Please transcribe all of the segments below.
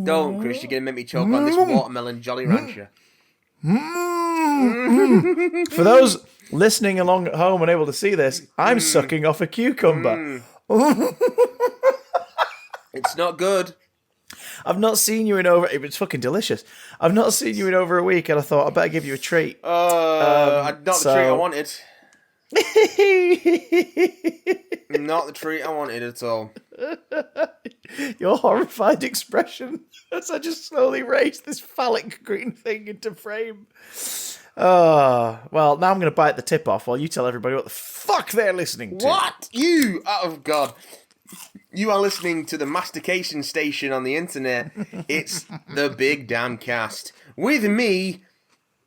Don't, Chris, you're going to make me choke on this watermelon Jolly Rancher. For those listening along at home unable to see this, I'm sucking off a cucumber. It's not good. I've not seen you in over... It's fucking delicious. I've not seen you in over a week, and I thought I'd better give you a treat. Not the treat I wanted. Not the treat I wanted at all. Your horrified expression as I just slowly raised this phallic green thing into frame. Well, now I'm going to bite the tip off while you tell everybody what the fuck they're listening to. What? You? Oh, God. You are listening to the mastication station on the internet. It's the Big Damn Cast. With me,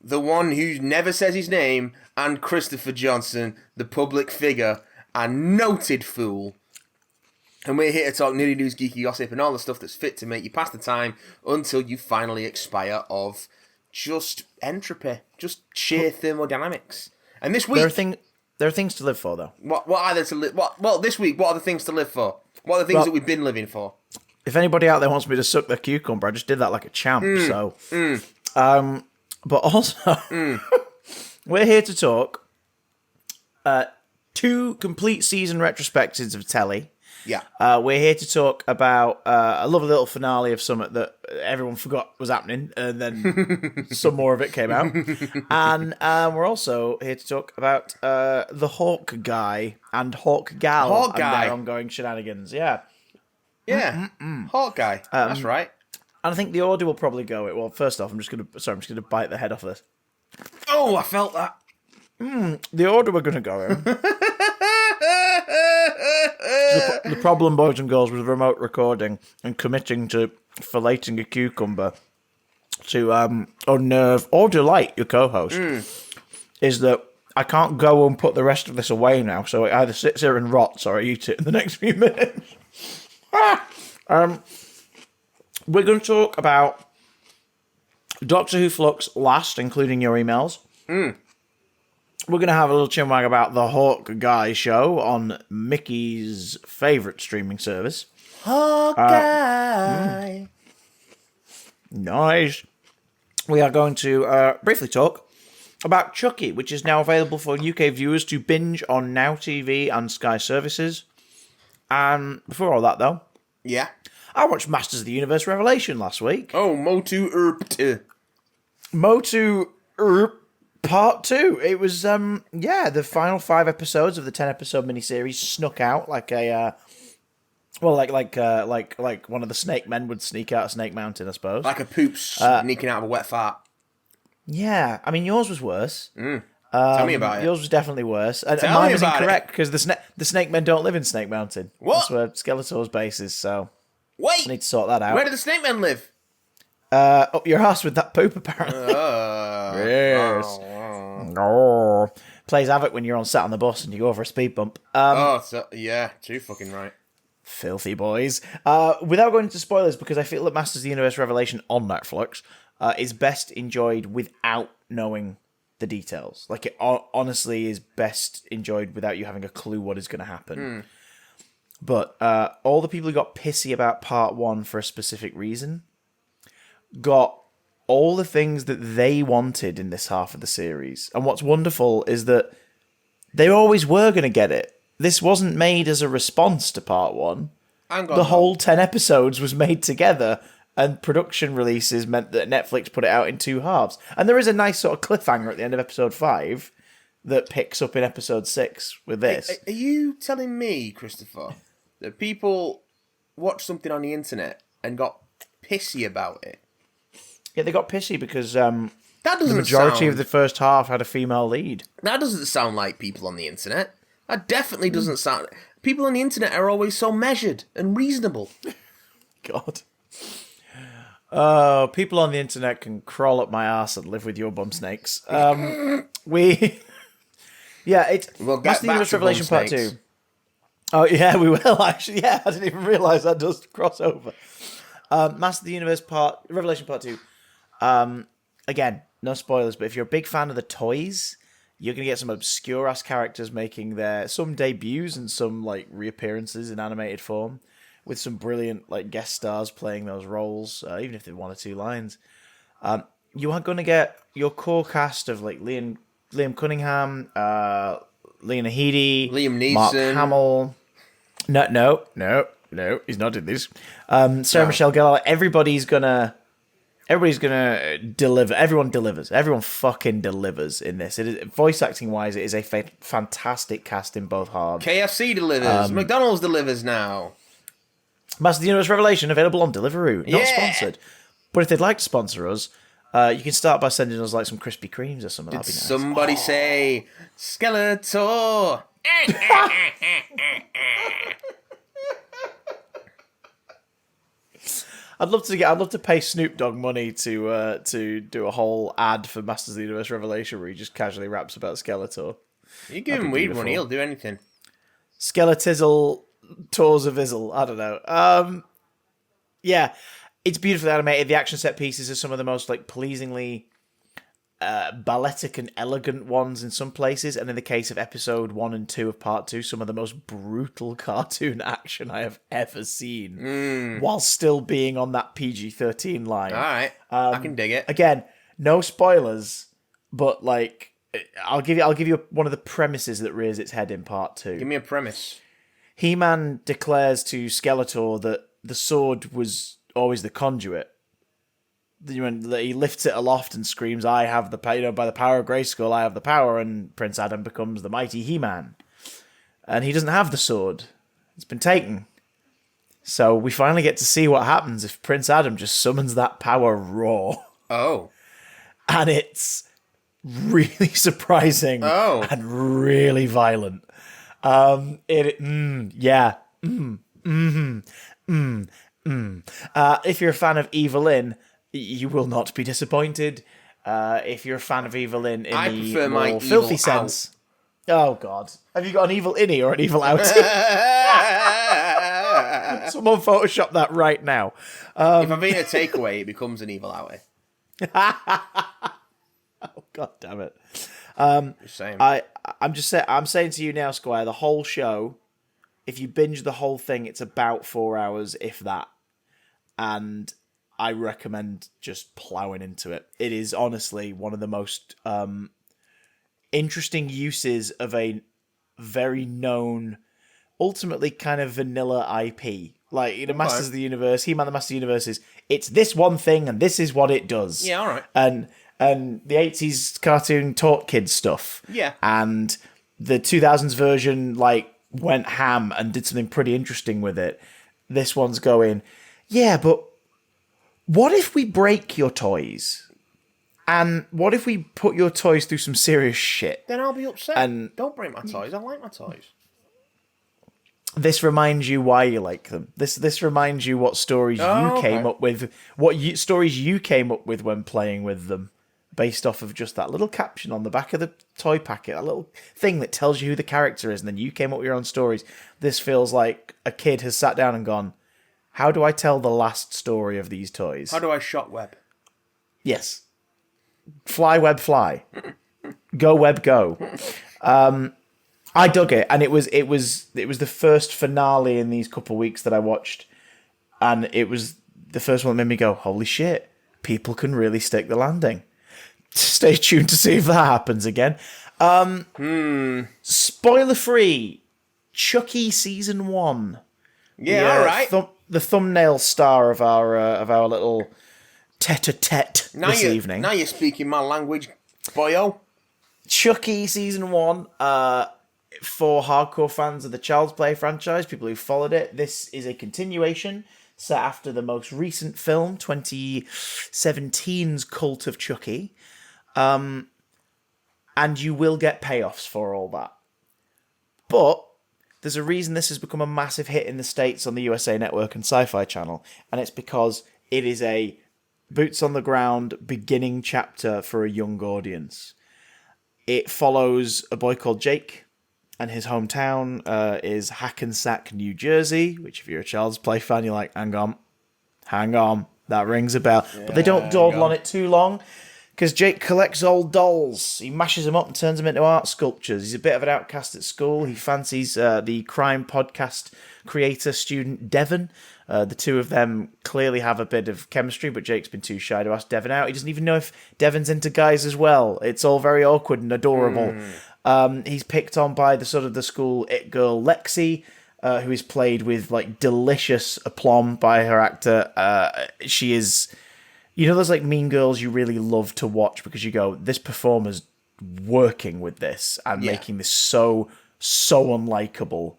the one who never says his name, and Christopher Johnson, the public figure and noted fool. And we're here to talk nitty news, geeky gossip, and all the stuff that's fit to make you pass the time until you finally expire of just entropy, just sheer thermodynamics. And this week... There are things to live for, though. What are there to live... Well, this week, what are the things to live for? What are the things that we've been living for? If anybody out there wants me to suck their cucumber, I just did that like a champ, But also, we're here to talk 2 complete season retrospectives of telly. Yeah. We're here to talk about a lovely little finale of Summit that everyone forgot was happening, and then some more of it came out. And we're also here to talk about the Hawkeye and Hawkgal and their ongoing shenanigans. Yeah. Yeah. Hawkeye. That's right. And I think the order will probably go. Well, first off, I'm just gonna bite the head off of this. Oh, I felt that. The order we're gonna go in. The problem, boys and girls, with remote recording and committing to filleting a cucumber to unnerve or delight your co-host is that I can't go and put the rest of this away now, so it either sits here and rots or I eat it in the next few minutes. We're going to talk about Doctor Who Flux last, including your emails. We're going to have a little chinwag about the Hawkeye show on Mickey's favourite streaming service. Hawkeye. Nice. We are going to briefly talk about Chucky, which is now available for UK viewers to binge on Now TV and Sky services. And before all that, though, Yeah. I watched Masters of the Universe Revelation last week. Oh, M.O.T.U. M.O.T.U. Part 2. It was, the final 5 episodes of the 10-episode miniseries snuck out like a, like one of the snake men would sneak out of Snake Mountain, I suppose. Like a poop sneaking out of a wet fart. Yeah, I mean, yours was worse. Tell me about it. Yours was definitely worse. And mine was incorrect, because the snake men don't live in Snake Mountain. What? That's where Skeletor's base is, so Wait! I need to sort that out. Where do the snake men live? Up your ass with that poop, apparently. Yes. Oh. Plays havoc when you're sat on the bus and you go over a speed bump. Yeah, too fucking right. Filthy boys. Without going into spoilers, because I feel that Masters of the Universe Revelation on Netflix is best enjoyed without knowing the details. Like, it honestly is best enjoyed without you having a clue what is going to happen. But all the people who got pissy about part 1 for a specific reason got all the things that they wanted in this half of the series. And what's wonderful is that they always were going to get it. This wasn't made as a response to part 1. The whole 10 episodes was made together, and production releases meant that Netflix put it out in 2 halves. And there is a nice sort of cliffhanger at the end of episode 5 that picks up in episode 6 with this. Are you telling me, Christopher, that people watched something on the internet and got pissy about it? Yeah, they got pissy because the majority of the first half had a female lead. That doesn't sound like people on the internet. That definitely doesn't sound... People on the internet are always so measured and reasonable. God. People on the internet can crawl up my arse and live with your bum snakes. Yeah, it's... We'll Master get back Universe to Revelation bum Part snakes. 2. Oh, yeah, we will, actually. Yeah, I didn't even realise that does cross over. Master of the Universe Revelation Part 2. Again, no spoilers, but if you're a big fan of the toys, you're going to get some obscure-ass characters making some debuts and some, like, reappearances in animated form, with some brilliant, like, guest stars playing those roles, even if they're 1 or 2 lines. You are going to get your core cast of, like, Liam Cunningham, Lena Headey, Liam Neeson, Mark Hamill. No, he's not in this. Sarah Michelle Gellar. Everybody's gonna deliver. Everyone delivers. Everyone fucking delivers in this. It is, voice acting wise, it is a fantastic cast in both halves. KFC delivers. McDonald's delivers now. Master of the Universe Revelation available on Deliveroo. Not sponsored, but if they'd like to sponsor us, you can start by sending us like some Krispy Kremes or something. That'd be nice. Somebody say Skeletor. I'd love to pay Snoop Dogg money to do a whole ad for Masters of the Universe Revelation where he just casually raps about Skeletor. You give him weed money, he'll do anything. Skeletizzle, Tours of Izzle, I don't know. Yeah, it's beautifully animated. The action set pieces are some of the most like pleasingly balletic and elegant ones in some places, and in the case of episode 1 and 2 of part 2, some of the most brutal cartoon action I have ever seen, while still being on that PG-13 line. All right, I can dig it. Again, no spoilers, but like I'll give you one of the premises that rears its head in part 2. Give me a premise. He-Man declares to Skeletor that the sword was always the conduit. He lifts it aloft and screams, "I have the power! By the power of Grayskull, I have the power!" And Prince Adam becomes the mighty He-Man, and he doesn't have the sword; it's been taken. So we finally get to see what happens if Prince Adam just summons that power raw. Oh, and it's really surprising and really violent. If you're a fan of Evelyn, you will not be disappointed. If you're a fan of Evelyn in the more filthy sense. Oh, God. Have you got an evil innie or an evil outie? Someone Photoshop that right now. If I'm being a takeaway, it becomes an evil outie. Oh, God damn it. Just saying. I'm saying to you now, Squire, the whole show, if you binge the whole thing, it's about 4 hours, if that. And I recommend just plowing into it. It is honestly one of the most interesting uses of a very known, ultimately kind of vanilla IP. Like, Masters of the Universe, He-Man the Master of the Universe it's this one thing and this is what it does. Yeah, all right. And the 80s cartoon taught kids stuff. Yeah. And the 2000s version, like, went ham and did something pretty interesting with it. This one's going, yeah, but what if we break your toys? And what if we put your toys through some serious shit? Then I'll be upset. And don't break my toys. I like my toys. This reminds you why you like them. This reminds you what stories came up with, stories you came up with when playing with them, based off of just that little caption on the back of the toy packet, a little thing that tells you who the character is, and then you came up with your own stories. This feels like a kid has sat down and gone, how do I tell the last story of these toys? How do I shot web? Yes. Fly, web, fly. Go, web, go. I dug it, and it was the first finale in these couple of weeks that I watched, and it was the first one that made me go, holy shit, people can really stick the landing. Stay tuned to see if that happens again. Spoiler free. Chucky season 1. Yeah, all right. The thumbnail star of our little tete-a-tete this evening. Now you're speaking my language, boyo. Chucky season 1. For hardcore fans of the Child's Play franchise, people who followed it, this is a continuation set after the most recent film, 2017's Cult of Chucky. And you will get payoffs for all that. But there's a reason this has become a massive hit in the States on the USA Network and Sci-Fi Channel, and it's because it is a boots-on-the-ground beginning chapter for a young audience. It follows a boy called Jake, and his hometown is Hackensack, New Jersey, which if you're a Child's Play fan, you're like, hang on, Hang on, that rings a bell. But they don't dawdle on it too long, because Jake collects old dolls. He mashes them up and turns them into art sculptures. He's a bit of an outcast at school. He fancies the crime podcast creator student Devon. The two of them clearly have a bit of chemistry, but Jake's been too shy to ask Devon out. He doesn't even know if Devon's into guys as well. It's all very awkward and adorable. He's picked on by the school it girl Lexie, who is played with like delicious aplomb by her actor. She is, those like Mean Girls you really love to watch because you go, this performer's working with this and making this so unlikable.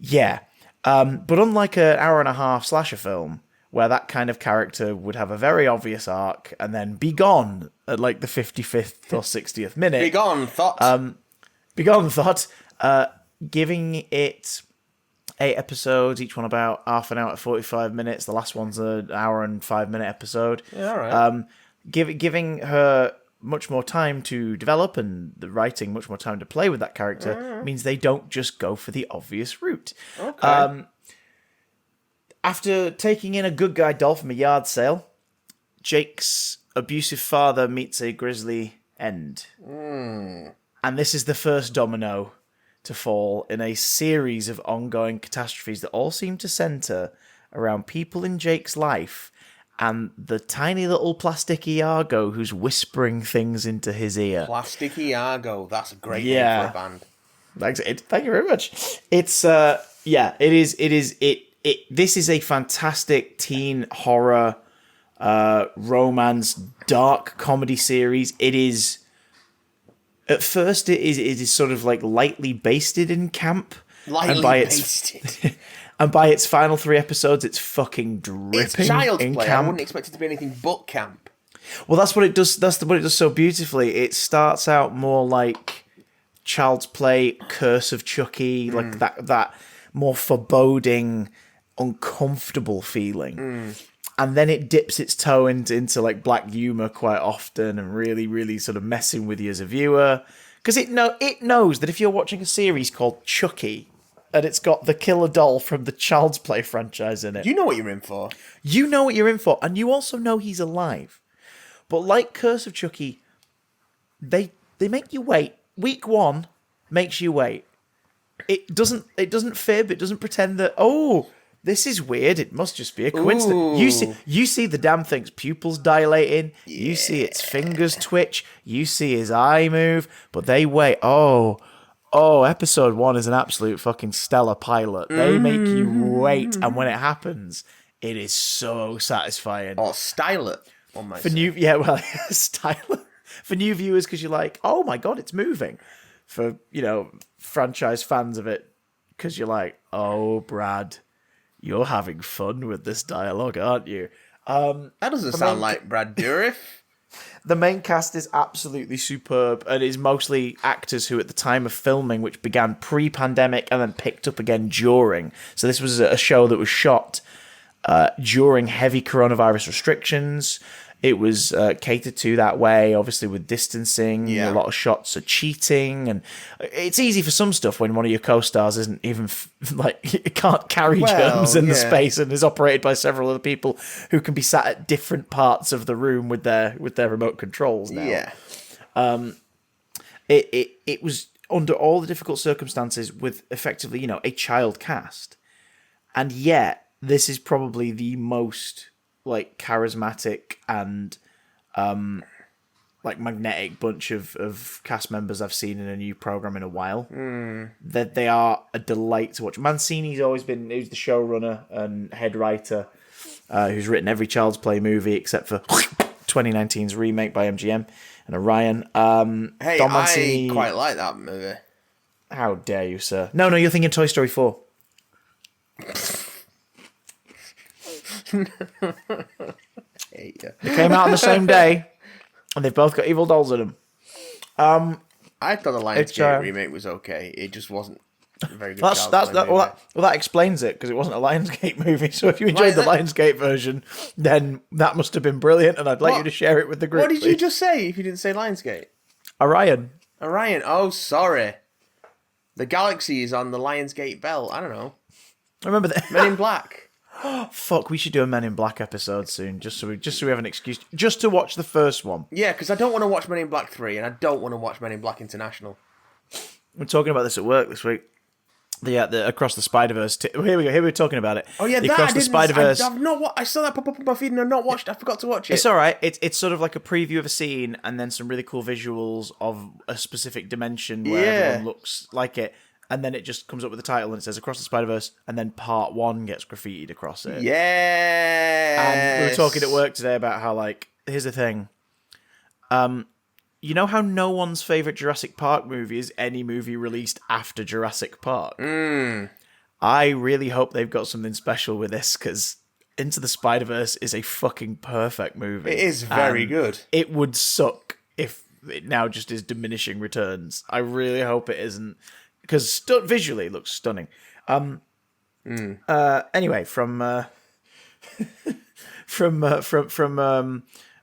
Yeah. But unlike an hour and a half slasher film, where that kind of character would have a very obvious arc and then be gone at like the 55th or 60th minute. Be gone, thought. Giving it 8 episodes, each one about half an hour to 45 minutes. The last one's an hour and 5-minute episode. Yeah, all right. Giving her much more time to develop and the writing much more time to play with that character means they don't just go for the obvious route. Okay. After taking in a good guy doll from a yard sale, Jake's abusive father meets a grisly end. And this is the first domino to fall in a series of ongoing catastrophes that all seem to centre around people in Jake's life and the tiny little plasticky Argo who's whispering things into his ear. Plasticky Argo, that's a great name for a band. Thank you very much. It's this is a fantastic teen horror, romance, dark comedy series. It is, at first, it is sort of like lightly basted in camp. Basted. And by its final 3 episodes, it's fucking dripping It's child's in play. camp. I wouldn't expect it to be anything but camp. Well, that's what it does. That's what it does so beautifully. It starts out more like Child's Play, Curse of Chucky, like that more foreboding, uncomfortable feeling. And then it dips its toe into like black humor quite often and really, really sort of messing with you as a viewer. Because it knows that if you're watching a series called Chucky and it's got the killer doll from the Child's Play franchise in it, You know what you're in for. you know what you're in for, and you also know he's alive. But like Curse of Chucky, they make you wait. Week 1 makes you wait. It doesn't fib. It doesn't pretend that, this is weird. It must just be a coincidence. You see the damn thing's pupils dilating. Yeah. You see its fingers twitch. You see his eye move. But they wait. Episode 1 is an absolute fucking stellar pilot. They make you wait, and when it happens, it is so satisfying. Or style it. Style it. For new viewers, because you're like, oh my god, it's moving. For, franchise fans of it, because you're like, oh, Brad, you're having fun with this dialogue, aren't you? That doesn't sound like Brad Dourif. The main cast is absolutely superb and is mostly actors who at the time of filming, which began pre-pandemic and then picked up again during. So this was a show that was shot during heavy coronavirus restrictions. It was catered to that way, obviously with distancing. Yeah. A lot of shots are cheating, and it's easy for some stuff when one of your co-stars isn't even it can't carry germs in the space and is operated by several other people who can be sat at different parts of the room with their remote controls now. Yeah. It was under all the difficult circumstances with effectively, a child cast, and yet this is probably the most charismatic and magnetic bunch of cast members I've seen in a new program in a while. That they are a delight to watch. Mancini's who's the showrunner and head writer, who's written every Child's Play movie except for 2019's remake by MGM and Orion. Don Mancini, I quite like that movie. How dare you, sir? No, you're thinking Toy Story 4. They came out on the same day, and they've both got evil dolls in them. I thought the Lionsgate remake was okay. It just wasn't a very good. That explains it, because it wasn't a Lionsgate movie. So if you enjoyed the Lionsgate version, then that must have been brilliant, and I'd like you to share it with the group. What did you just say? If you didn't say Lionsgate, Orion. Oh, sorry. The galaxy is on the Lionsgate belt. I don't know. I remember that. Men in Black. Fuck, we should do a Men in Black episode soon, just so we have an excuse, just to watch the first one. Yeah, because I don't want to watch Men in Black 3, and I don't want to watch Men in Black International. We're talking about this at work this week. The Across the SpiderVerse. Here we go. Here we're talking about it. Oh yeah, the that Across I the didn't. SpiderVerse. I've not. I saw that pop up on my feed, and I've not watched. I forgot to watch it. It's all right. It's sort of like a preview of a scene, and then some really cool visuals of a specific dimension where everyone looks like it, and then it just comes up with the title and it says Across the SpiderVerse, and then part 1 gets graffitied across it. Yeah. And we were talking at work today about how, like, here's the thing. You know how no one's favourite Jurassic Park movie is any movie released after Jurassic Park? I really hope they've got something special with this, because Into the Spider-Verse is a fucking perfect movie. It is very good. It would suck if it now just is diminishing returns. I really hope it isn't, because visually it looks stunning. Anyway, from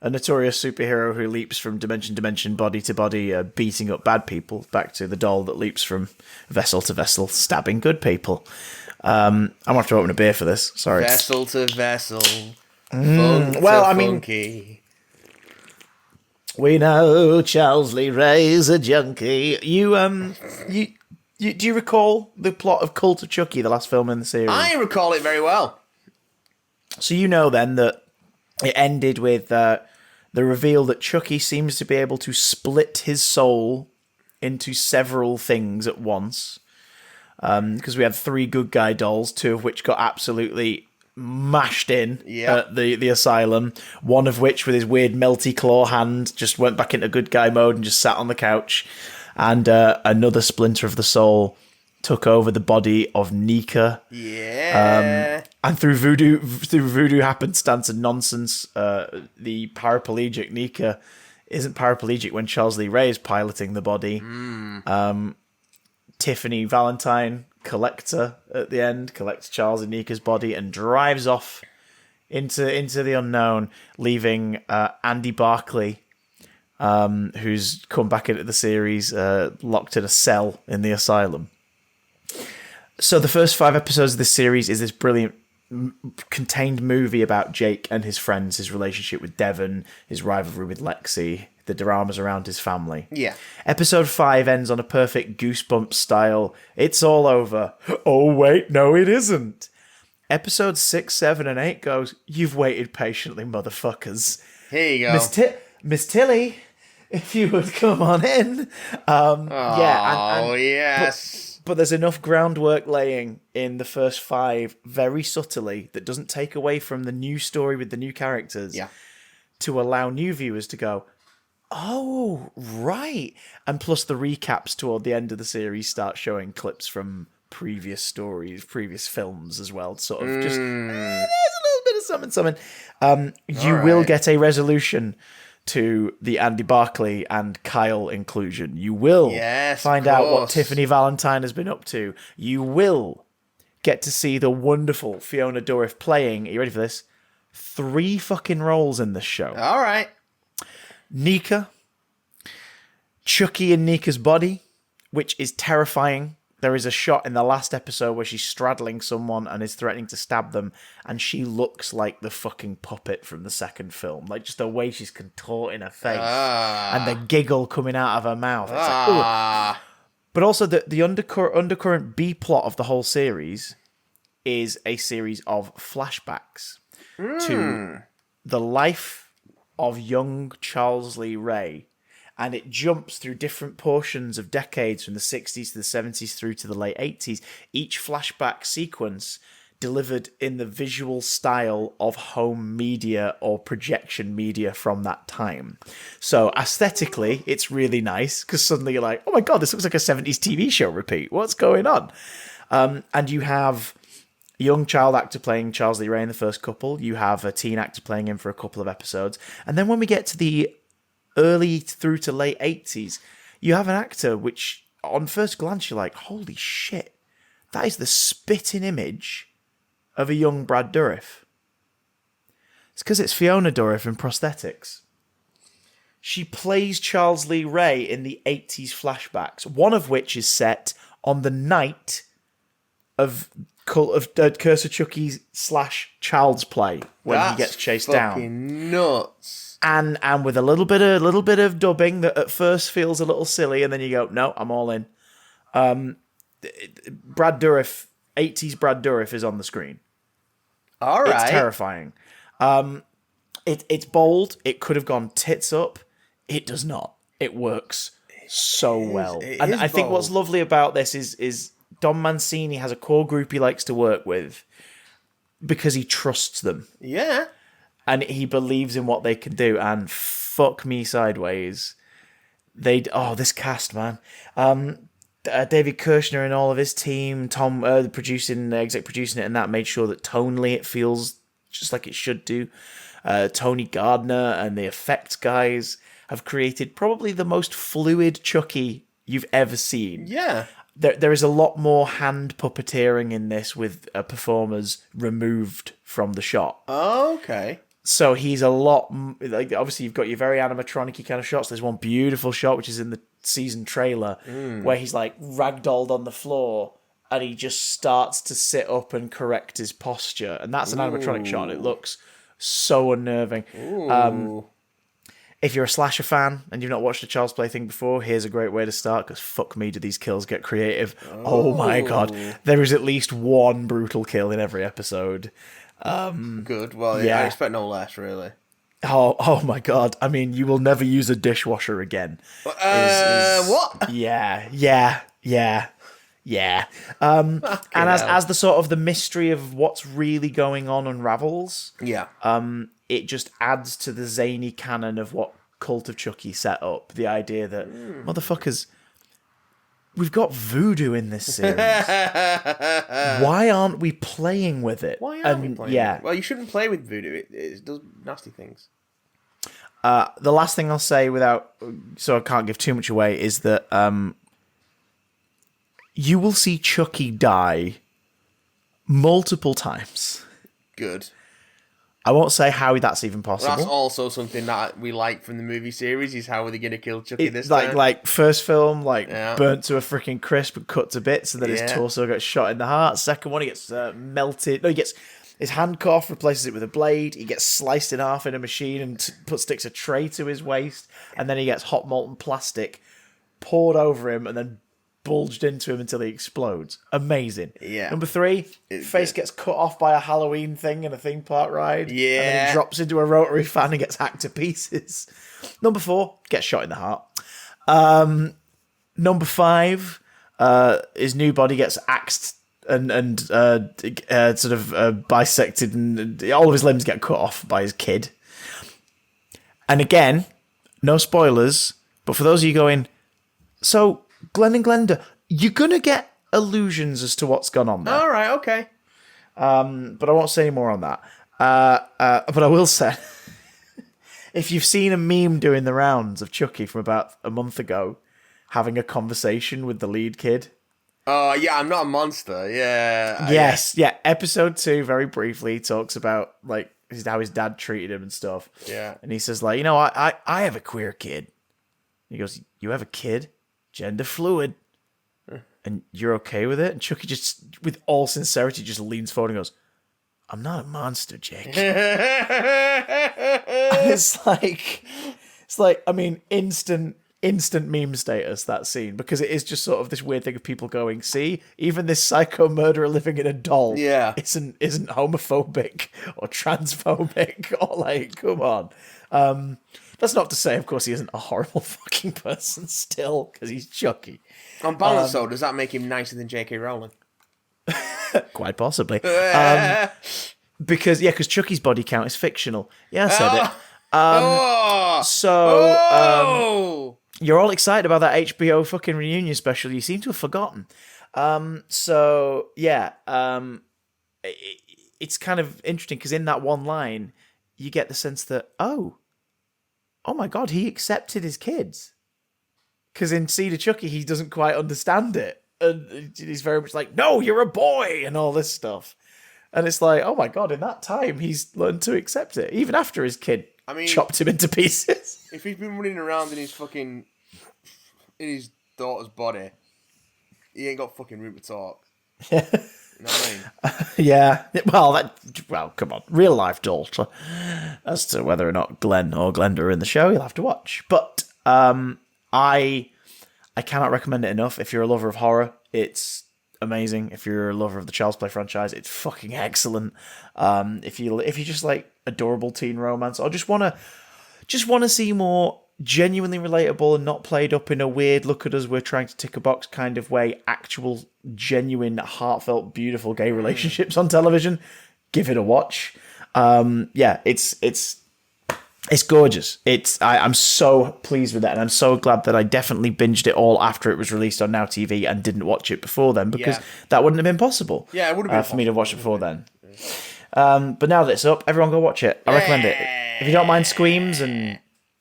a notorious superhero who leaps from dimension to dimension, body to body, beating up bad people, back to the doll that leaps from vessel to vessel, stabbing good people. I'm going to have to open a beer for this. Sorry. Vessel to vessel. Funk well, to I mean, funky. We know Charles Lee Ray's a junkie. Do you recall the plot of Cult of Chucky, the last film in the series? I recall it very well. So you know then that it ended with the reveal that Chucky seems to be able to split his soul into several things at once. Because we had 3 good guy dolls, 2 of which got absolutely mashed in at the asylum. One of which, with his weird melty claw hand, just went back into good guy mode and just sat on the couch. And another splinter of the soul took over the body of Nika. Yeah. And through voodoo happenstance and nonsense, the paraplegic Nika isn't paraplegic when Charles Lee Ray is piloting the body. Tiffany Valentine collects her at the end, collects Charles and Nika's body, and drives off into the unknown, leaving Andy Barclay, who's come back into the series, locked in a cell in the asylum. So the first 5 episodes of this series is this brilliant contained movie about Jake and his friends, his relationship with Devon, his rivalry with Lexie, the dramas around his family. Yeah. Episode 5 ends on a perfect Goosebumps style, it's all over. Oh, wait, no, it isn't. Episode 6, 7, and 8 goes, you've waited patiently, motherfuckers. Here you go. Miss Tilly, if you would come on in. Yes. But there's enough groundwork laying in the first 5 very subtly that doesn't take away from the new story with the new characters to allow new viewers to go, oh, right. And plus the recaps toward the end of the series start showing clips from previous stories, previous films as well. Sort of just, there's a little bit of something. You will get a resolution to the Andy Barclay and Kyle inclusion. You will find out what Tiffany Valentine has been up to. You will get to see the wonderful Fiona Dourif playing, are you ready for this? 3 fucking roles in this show. All right. Nika, Chucky in Nika's body, which is terrifying. There is a shot in the last episode where she's straddling someone and is threatening to stab them, and she looks like the fucking puppet from the second film. Like, just the way she's contorting her face and the giggle coming out of her mouth. It's like, ugh. But also the undercurrent B-plot of the whole series is a series of flashbacks to the life of young Charles Lee Ray, and it jumps through different portions of decades from the 60s to the 70s through to the late 80s. Each flashback sequence delivered in the visual style of home media or projection media from that time. So aesthetically, it's really nice, because suddenly you're like, oh my god, this looks like a 70s TV show repeat. What's going on? And you have a young child actor playing Charles Lee Ray in the first couple. You have a teen actor playing him for a couple of episodes. And then when we get to the early through to late 80s, you have an actor which, on first glance, you're like, holy shit, that is the spitting image of a young Brad Dourif. It's because it's Fiona Dourif in prosthetics. She plays Charles Lee Ray in the 80s flashbacks, one of which is set on the night of Curse of Chucky / Child's Play when he gets chased down. Fucking nuts. And with a little bit of dubbing that at first feels a little silly, and then you go, no, I'm all in. Brad Dourif, 80s Brad Dourif is on the screen. All right. It's terrifying. It's bold. It could have gone tits up. It does not. It works so well. And I think what's lovely about this is Don Mancini has a core group he likes to work with because he trusts them. Yeah. And he believes in what they can do. And fuck me sideways. This cast, man. David Kirshner and all of his team, Tom, exec producing it, and that made sure that tonally it feels just like it should do. Tony Gardner and the effects guys have created probably the most fluid Chucky you've ever seen. Yeah. There is a lot more hand puppeteering in this with performers removed from the shot. Oh, okay. So he's a lot... obviously, you've got your very animatronic-y kind of shots. There's one beautiful shot, which is in the season trailer, where he's like ragdolled on the floor and he just starts to sit up and correct his posture. And that's an animatronic shot. It looks so unnerving. If you're a slasher fan and you've not watched a Child's Play thing before, here's a great way to start, because fuck me, do these kills get creative. Oh my God. There is at least one brutal kill in every episode. Good. Well, yeah, I expect no less, really. Oh my God. I mean, you will never use a dishwasher again. What? Yeah. And as the sort of the mystery of what's really going on unravels, it just adds to the zany canon of what Cult of Chucky set up. The idea that, motherfuckers, we've got voodoo in this series. Why aren't we playing with it? Why aren't we playing with it? Well, you shouldn't play with voodoo. It does nasty things. The last thing I'll say so I can't give too much away, is that you will see Chucky die multiple times. Good. I won't say how that's even possible. Well, that's also something that we like from the movie series, is how are they going to kill Chucky this time? Like first film, burnt to a freaking crisp and cut to bits, and then his torso gets shot in the heart. Second one, he gets melted. No, he gets his hand cut off, replaces it with a blade. He gets sliced in half in a machine and sticks a tray to his waist, and then he gets hot molten plastic poured over him and then bulged into him until he explodes. Amazing. Yeah. Number 3, face gets cut off by a Halloween thing in a theme park ride. Yeah. And then he drops into a rotary fan and gets hacked to pieces. Number 4, gets shot in the heart. Number 5, his new body gets axed and sort of bisected, and all of his limbs get cut off by his kid. And again, no spoilers, but for those of you going, so Glenn and Glenda, you're going to get illusions as to what's gone on there. All right, okay. But I won't say any more on that. But I will say, if you've seen a meme doing the rounds of Chucky from about a month ago, having a conversation with the lead kid. Oh, yeah, I'm not a monster. Yeah. Yes, yeah. Episode 2, very briefly, he talks about how his dad treated him and stuff. Yeah. And he says, I have a queer kid. He goes, you have a kid? Gender fluid. And you're okay with it? And Chucky just, with all sincerity, just leans forward and goes, I'm not a monster, Jake. And it's like, I mean, instant meme status, that scene, because it is just sort of this weird thing of people going, see, even this psycho murderer living in a doll isn't homophobic or transphobic or come on. That's not to say, of course, he isn't a horrible fucking person still, because he's Chucky. On balance, though, does that make him nicer than J.K. Rowling? Quite possibly. Because Chucky's body count is fictional. Yeah, I said it. You're all excited about that HBO fucking reunion special. You seem to have forgotten. It's kind of interesting, because in that one line, you get the sense that, oh my God, he accepted his kids. Because in Seed of Chucky, he doesn't quite understand it. And he's very much like, no, you're a boy, and all this stuff. And it's like, oh my God, in that time, he's learned to accept it. Even after his kid chopped him into pieces. If he's been running around in his daughter's body, he ain't got fucking room to talk. You know what I mean? Yeah. Well, come on. Real life daughter. As to whether or not Glenn or Glenda are in the show, you'll have to watch. But I cannot recommend it enough. If you're a lover of horror, it's amazing. If you're a lover of the Child's Play franchise, it's fucking excellent. If you just like adorable teen romance, or just wanna see more genuinely relatable and not played up in a weird look at us, we're trying to tick a box kind of way, actual genuine heartfelt beautiful gay relationships on television, give it a watch. It's gorgeous. I'm so pleased with that, and I'm so glad that I definitely binged it all after it was released on Now TV and didn't watch it before then, because that wouldn't have been possible. Yeah, it would have been for me to watch it before then. But now that it's up, everyone go watch it. I recommend it. If you don't mind screams and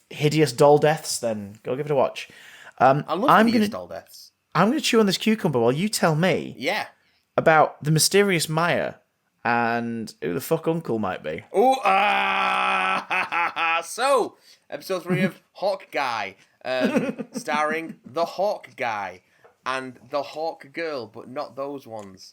hideous doll deaths, then go give it a watch. I love hideous doll deaths. I'm going to chew on this cucumber while you tell me about the mysterious Maya and who the fuck Uncle might be. Oh, so episode 3 of Hawkeye, starring the Hawk Guy and the Hawk Girl, but not those ones.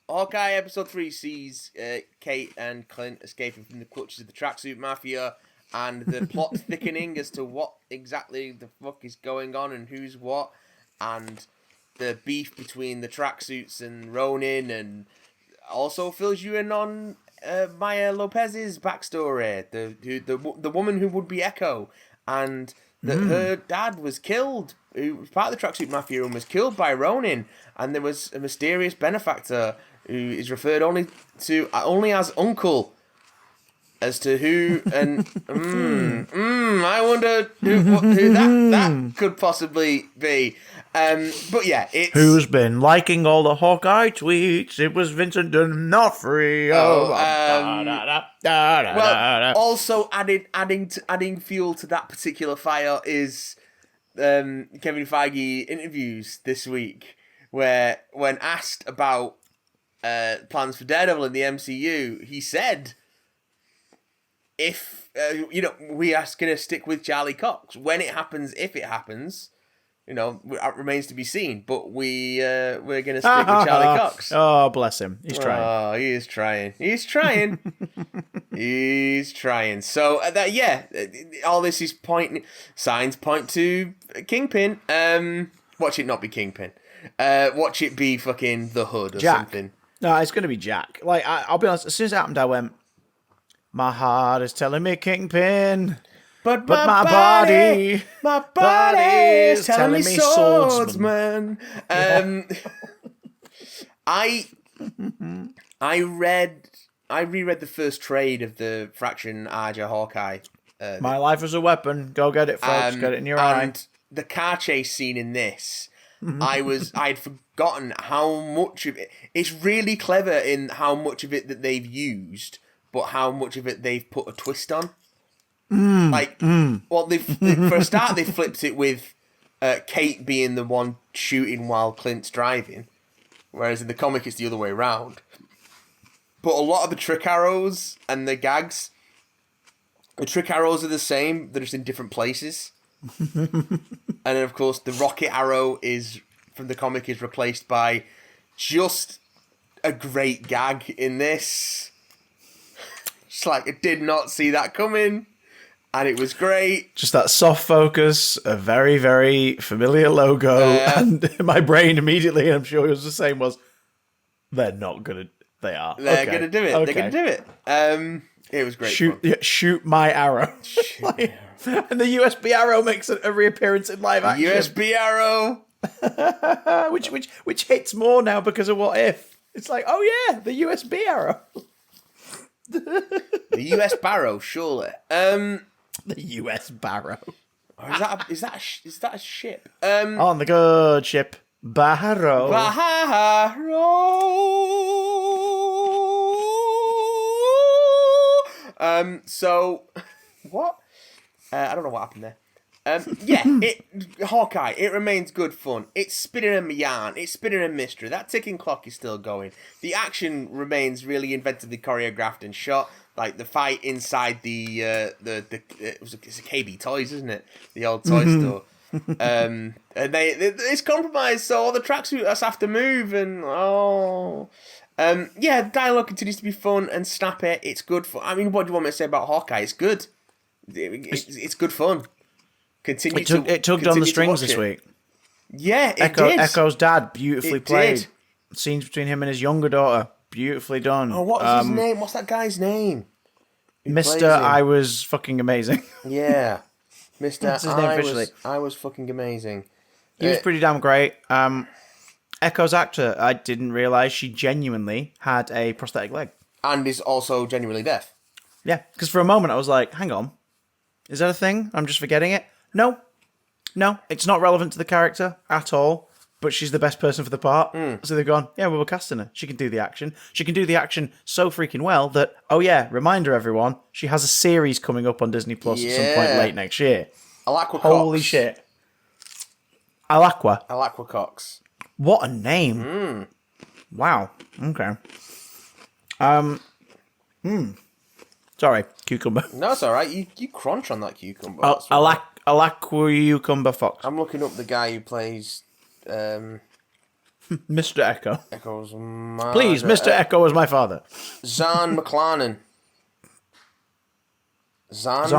Hawkeye episode 3 sees Kate and Clint escaping from the clutches of the tracksuit mafia, and the plot thickening as to what exactly the fuck is going on and who's what, and the beef between the tracksuits and Ronin, and also fills you in on Maya Lopez's backstory, the woman who would be Echo, and that her dad was killed, who was part of the tracksuit mafia and was killed by Ronin, and there was a mysterious benefactor who is referred only as Uncle, as to who, and I wonder who that could possibly be. But yeah, it's... Who's been liking all the Hawkeye tweets? It was Vincent D'Onofrio. Well, also adding fuel to that particular fire is Kevin Feige interviews this week, where when asked about plans for Daredevil in the MCU, he said, if we are going to stick with Charlie Cox. When it happens, if it happens, it remains to be seen. But we're going to stick with Charlie Cox. Oh, bless him. He's trying. Oh, he is trying. He's trying. He's trying. So all this is signs point to Kingpin. Watch it not be Kingpin. Watch it be fucking the Hood or Jack. something. No, it's going to be Jack. Like, I'll be honest, as soon as it happened, I went, my heart is telling me Kingpin, but my body is telling me swordsman. I reread the first trade of the Fraction Arja Hawkeye. My life is a weapon. Go get it, folks. Get it in your eye. And the car chase scene in this, I'd forgotten how much of it. It's really clever in how much of it that they've used, but how much of it they've put a twist on. For a start, they flipped it with Kate being the one shooting while Clint's driving, whereas in the comic it's the other way around. But a lot of the trick arrows and the gags, the trick arrows are the same, they're just in different places. And then, of course, the rocket arrow from the comic is replaced by just a great gag in this. It's like, I did not see that coming, and it was great. Just that soft focus, a very, very familiar logo, and my brain immediately, and I'm sure it was the same, was, they're not going to... They are. They're going to do it. Okay. They're going to do it. It was great fun. Shoot my arrow. And the USB arrow makes a reappearance in live action. USB arrow. which hits more now because of What If. It's like, oh yeah, the USB arrow. The US Barrow, surely. The US Barrow. Or is that a ship? On the good ship, Barrow. So, what? I don't know what happened there. Hawkeye, it remains good fun. It's spinning a yarn. It's spinning a mystery. That ticking clock is still going. The action remains really inventively choreographed and shot. Like the fight inside it's a KB Toys, isn't it? The old toy store. And it's compromised, so all the tracksuits have to move, and dialogue continues to be fun and snappy. It's good fun. I mean, what do you want me to say about Hawkeye? It's good. It's good fun. It tugged on the strings this week. Yeah, it did. Echo's dad, beautifully played. Scenes between him and his younger daughter, beautifully done. Oh, what's his name? What's that guy's name? Mr. I was fucking amazing. Yeah. Mr. That's his name officially. I was fucking amazing. He was pretty damn great. Echo's actor, I didn't realise she genuinely had a prosthetic leg. And is also genuinely deaf. Yeah, because for a moment I was like, hang on. Is that a thing? I'm just forgetting it? No, it's not relevant to the character at all, but she's the best person for the part. So they've gone, yeah, well, we're casting her. She can do the action. She can do the action so freaking well that, reminder everyone, she has a series coming up on Disney Plus at some point late next year. Alaqua Cox. Holy shit. Alaqua Cox. What a name. Wow. Okay. Sorry, cucumber. No, it's all right. You crunch on that cucumber. Alaqua Fox. I'm looking up the guy who plays Mr. Echo. Echo's Please, Mr. Echo was my father. Zahn McClarnon. Zahn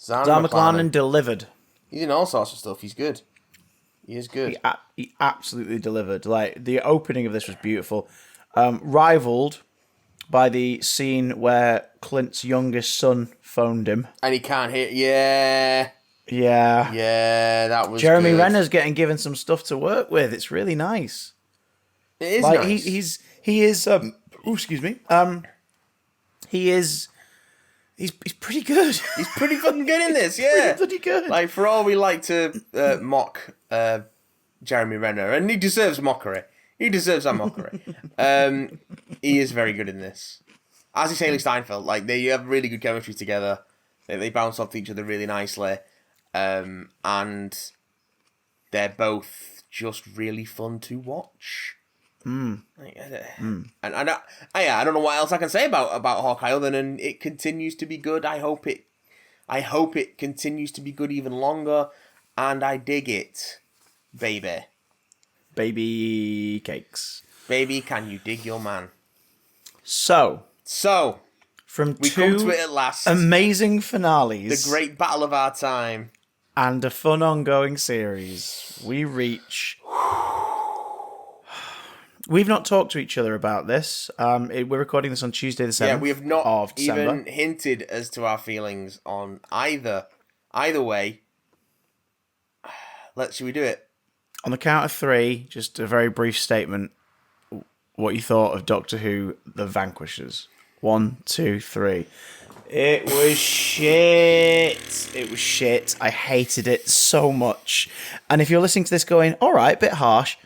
McClarnon delivered. He's in all sorts of stuff. He's good. He is good. He absolutely delivered. Like, the opening of this was beautiful. Rivaled by the scene where Clint's youngest son phoned him. And he can't hear. Yeah. Yeah, that was Jeremy good. Renner's getting given some stuff to work with. It's really nice. It is like, nice. He's pretty good. He's pretty fucking good in this, yeah. Pretty bloody good. Like, for all we like to mock Jeremy Renner, and he deserves mockery. He deserves that mockery. He is very good in this. As is Haley Steinfeld. Like, they have really good chemistry together. They bounce off each other really nicely. And they're both just really fun to watch. And I don't know what else I can say about Hawkeye other than it continues to be good. I hope it continues to be good even longer, and I dig it, baby. Baby cakes. Baby, can you dig your man? So from we come to it at last. Amazing finales, the great battle of our time, and a fun ongoing series, we reach. We've not talked to each other about this. We're recording this on Tuesday the 7th. Yeah, we have not of December. even hinted as to our feelings on either way. Should we do it? On the count of 3, just a very brief statement. What you thought of Doctor Who: The Vanquishers? 1, 2, 3. It was shit. I hated it so much. And if you're listening to this going, all right, bit harsh,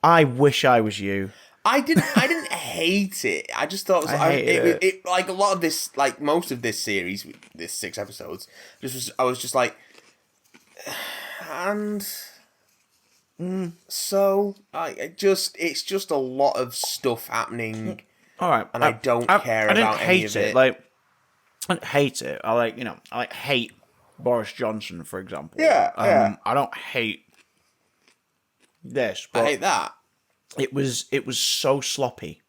I wish I was you. I didn't hate it. I just thought it like a lot of this, like most of this series, this 6 episodes, I was just like, and so it's just a lot of stuff happening. All right, and I don't care about any of it. Like, I don't hate it. I hate Boris Johnson, for example. Yeah. I don't hate this, but I hate that. It was so sloppy.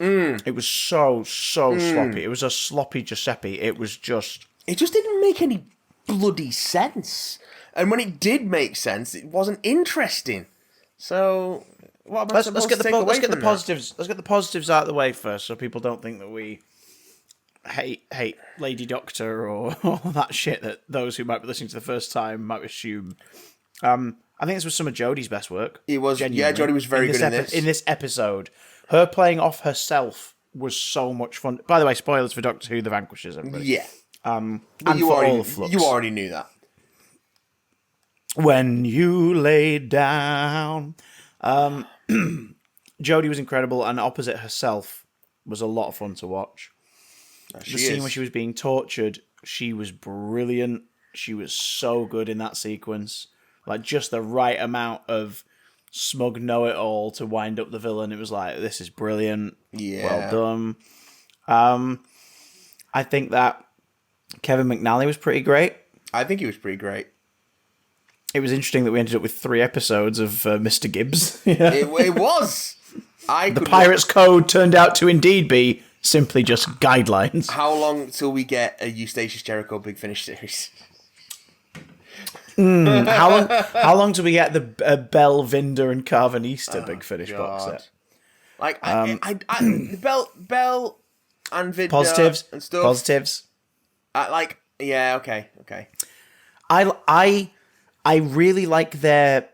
It was so sloppy. It was a sloppy Giuseppe. It just didn't make any bloody sense. And when it did make sense, it wasn't interesting. So what am I supposed to take away from that? Positives. Let's get the positives out of the way first, so people don't think that we hate Lady Doctor or all that shit that those who might be listening to the first time might assume. I think this was some of Jodie's best work. It was, genuinely. Yeah, Jodie was very good in this. In this episode, her playing off herself was so much fun. By the way, spoilers for Doctor Who: The Vanquishers, everybody. Yeah. And for all the Flux. You already knew that. When you lay down. Jodie was incredible, and opposite herself was a lot of fun to watch. The scene where she was being tortured, she was brilliant. She was so good in that sequence. Like, just the right amount of smug know-it-all to wind up the villain. It was like, this is brilliant. Yeah. Well done. I think that Kevin McNally was pretty great. I think he was pretty great. It was interesting that we ended up with 3 episodes of Mr. Gibbs. Yeah. It was. The Pirates Code turned out to indeed be simply just guidelines. How long till we get a Eustachius Jericho Big Finish series? How long till we get the Bell, Vinder, and Carvanista Big Finish box set? Like, Bell and Vinder Positives and stuff. Positives. Yeah, okay. I really like their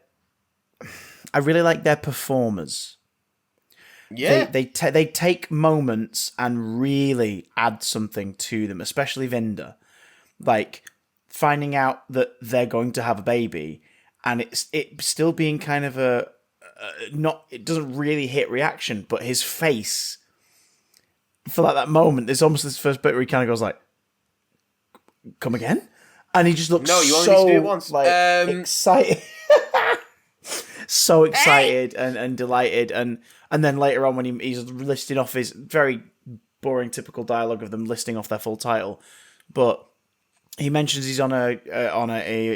performers. Yeah, they take moments and really add something to them, especially Vinder. Like finding out that they're going to have a baby, and it still being kind of it doesn't really hit reaction, but his face for that moment, there's almost this first bit where he kind of goes like, "Come again," and he just looks no, you only so need to do it once. Excited. So excited and delighted, and then later on when he's listing off his very boring typical dialogue of them listing off their full title, but he mentions he's on a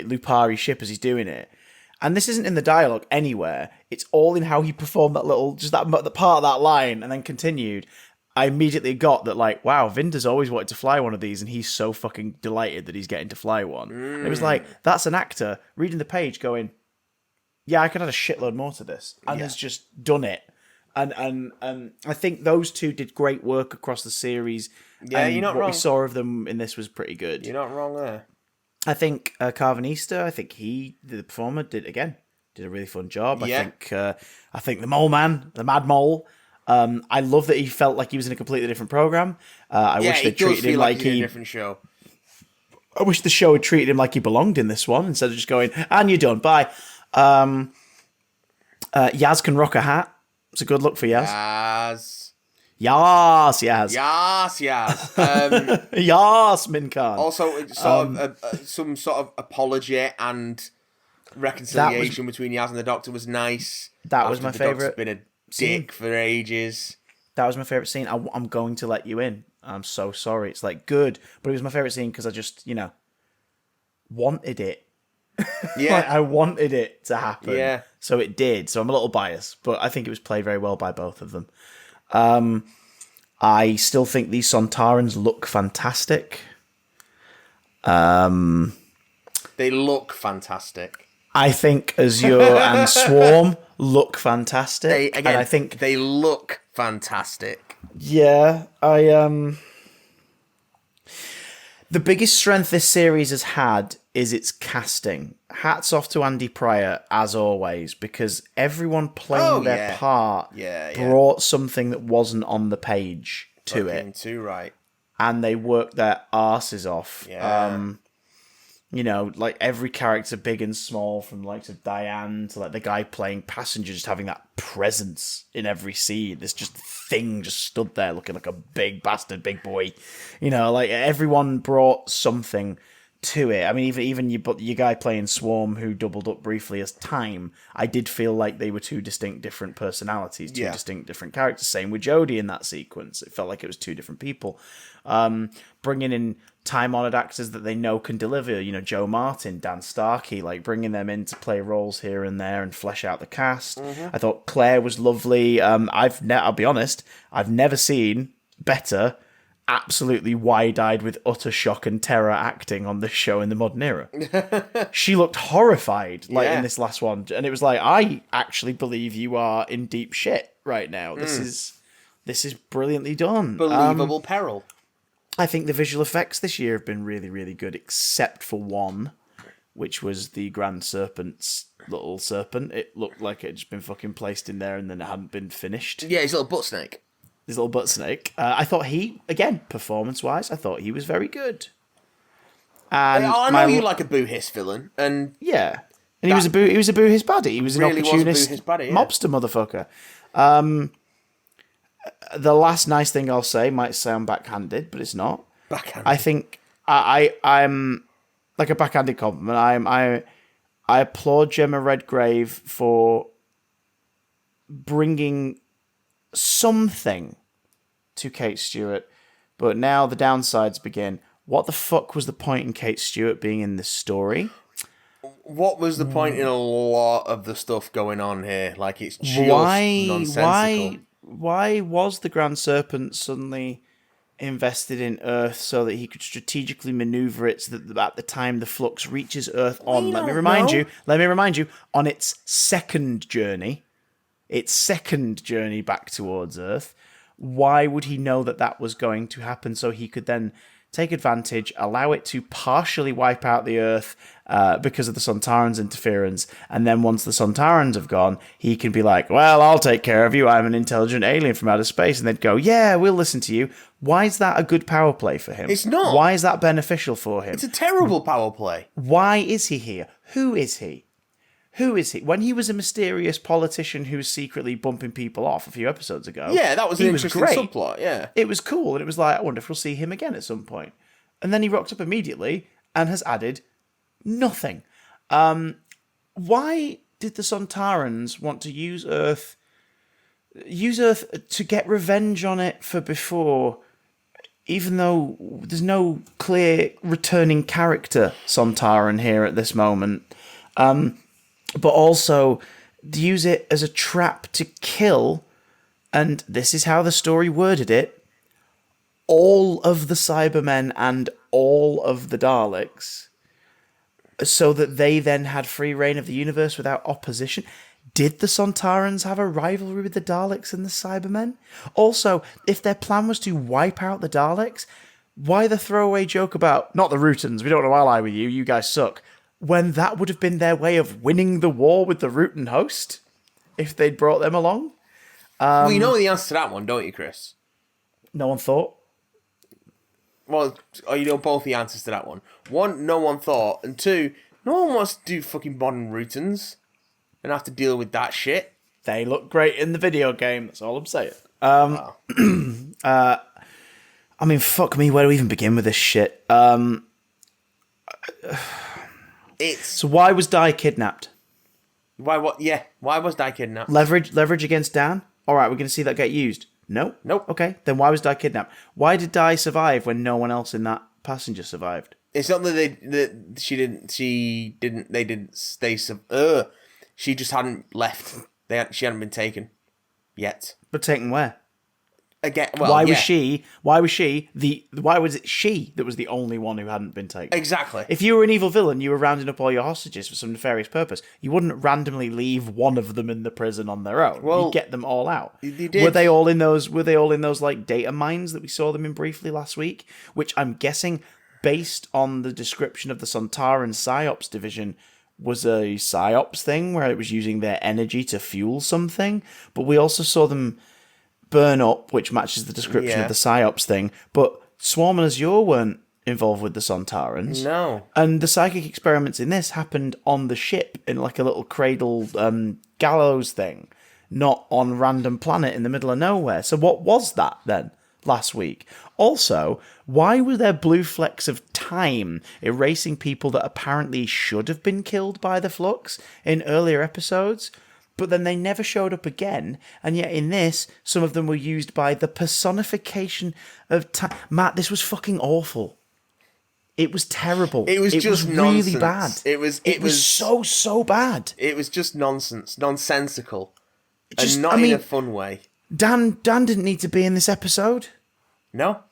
Lupari ship as he's doing it, and this isn't in the dialogue anywhere. It's all in how he performed that the part of that line, and then continued. I immediately got that, like, wow, Vinder's always wanted to fly one of these, and he's so fucking delighted that he's getting to fly one. And it was like, that's an actor reading the page going, yeah, I could add a shitload more to this, and has just done it. And I think those two did great work across the series. Yeah, and you're not what wrong. we saw of them in this was pretty good. You're not wrong there. I think Carvanista, the performer, did a really fun job. Yeah. I think the Mole Man, the Mad Mole. I love that he felt like he was in a completely different program. I wish they treated him like a different show. I wish the show had treated him like he belonged in this one instead of just going, and you're done, bye. Yaz can rock a hat. It's a good look for Yaz. Yaz. Yes. Yas, Minkan. Also, some sort of apology and reconciliation between Yaz and the Doctor was nice. That was my favourite. Been a dick for ages. That was my favourite scene. I'm going to let you in. I'm so sorry. It's like good, but it was my favourite scene because I just, wanted it. Yeah. I wanted it to happen. Yeah. So it did. So I'm a little biased, but I think it was played very well by both of them. I still think these Sontarans look fantastic. They look fantastic. I think Azure and Swarm look fantastic. And I think they look fantastic. Yeah, the biggest strength this series has had is its casting. Hats off to Andy Pryor, as always, because everyone playing their part brought something that wasn't on the page to it. Too right. And they worked their arses off. Yeah. Like every character, big and small, from the likes of Diane to like the guy playing Passenger, just having that presence in every scene. This just thing just stood there looking like a big bastard, big boy. Like everyone brought something to it. I mean, even your guy playing Swarm, who doubled up briefly as Time, I did feel like they were two distinct different personalities, two distinct different characters. Same with Jodie in that sequence. It felt like it was two different people. Bringing in time-honored actors that they know can deliver, Joe Martin, Dan Starkey, like bringing them in to play roles here and there and flesh out the cast. I thought Claire was lovely. I'll be honest, I've never seen better absolutely wide-eyed with utter shock and terror acting on this show in the modern era. She looked horrified in this last one, and it was like, I actually believe you are in deep shit right now. This is brilliantly done. Believable peril. I think the visual effects this year have been really, really good, except for one, which was the Grand Serpent's little serpent. It looked like it had just been fucking placed in there and then it hadn't been finished. Yeah, his little butt snake. His little butt snake. I thought performance-wise, I thought he was very good. And I know you like a Boo Hiss villain, and yeah, and he was a Boo Hiss baddie. He was an opportunist mobster motherfucker. The last nice thing I'll say might sound backhanded, but it's not. Backhanded. I think I'm like a backhanded compliment. I applaud Gemma Redgrave for bringing something to Kate Stewart, but now the downsides begin. What the fuck was the point in Kate Stewart being in this story? What was the point in a lot of the stuff going on here? Like, it's just nonsensical. Why was the Grand Serpent suddenly invested in Earth so that he could strategically maneuver it so that at the time the Flux reaches Earth on, let me remind you, on its second journey back towards Earth, why would he know that that was going to happen so he could then take advantage, allow it to partially wipe out the Earth because of the Sontarans' interference, and then once the Sontarans have gone, he can be like, well, I'll take care of you, I'm an intelligent alien from outer space, and they'd go, yeah, we'll listen to you. Why is that a good power play for him? It's not. Why is that beneficial for him? It's a terrible power play. Why is he here? Who is he? Who is he? When he was a mysterious politician who was secretly bumping people off a few episodes ago. Yeah, that was an interesting subplot, yeah. It was cool, and it was like, I wonder if we'll see him again at some point. And then he rocked up immediately and has added nothing. Why did the Sontarans want to use Earth to get revenge on it for before, even though there's no clear returning character Sontaran here at this moment? But also use it as a trap to kill, and this is how the story worded it, all of the Cybermen and all of the Daleks, so that they then had free reign of the universe without opposition. Did the Sontarans have a rivalry with the Daleks and the Cybermen? Also, if their plan was to wipe out the Daleks, why the throwaway joke about, not the Rootans, we don't want to ally with you, you guys suck, when that would have been their way of winning the war with the Rootan host, if they'd brought them along? Well, you know the answer to that one, don't you, Chris? No one thought. Well, you know both the answers to that one. One, no one thought, and two, no one wants to do fucking modern Rootans and have to deal with that shit. They look great in the video game, that's all I'm saying. Wow. I mean, fuck me, where do we even begin with this shit? So why was Di kidnapped? Why? What? Yeah. Why was Di kidnapped? Leverage against Dan? All right, we're going to see that get used. No? Nope. Okay, then why was Di kidnapped? Why did Di survive when no one else in that passenger survived? It's not that she just hadn't left. She hadn't been taken yet. But taken where? Again, well, why was she that was the only one who hadn't been taken? Exactly. If you were an evil villain, you were rounding up all your hostages for some nefarious purpose. You wouldn't randomly leave one of them in the prison on their own. Well, you'd get them all out. You did. Were they all in those like data mines that we saw them in briefly last week? Which I'm guessing, based on the description of the Sontaran PsyOps division, was a PsyOps thing where it was using their energy to fuel something. But we also saw them burn up, which matches the description of the PsyOps thing, but Swarm and Azure weren't involved with the Sontarans. No. And the psychic experiments in this happened on the ship in like a little cradle gallows thing, not on random planet in the middle of nowhere. So what was that then last week? Also, why were there blue flecks of time erasing people that apparently should have been killed by the Flux in earlier episodes? But then they never showed up again, and yet in this, some of them were used by the personification of time. Matt, this was fucking awful. It was terrible. It was just really nonsense. bad. It was so bad. It was just nonsense, nonsensical, and not in a fun way. Dan didn't need to be in this episode. No.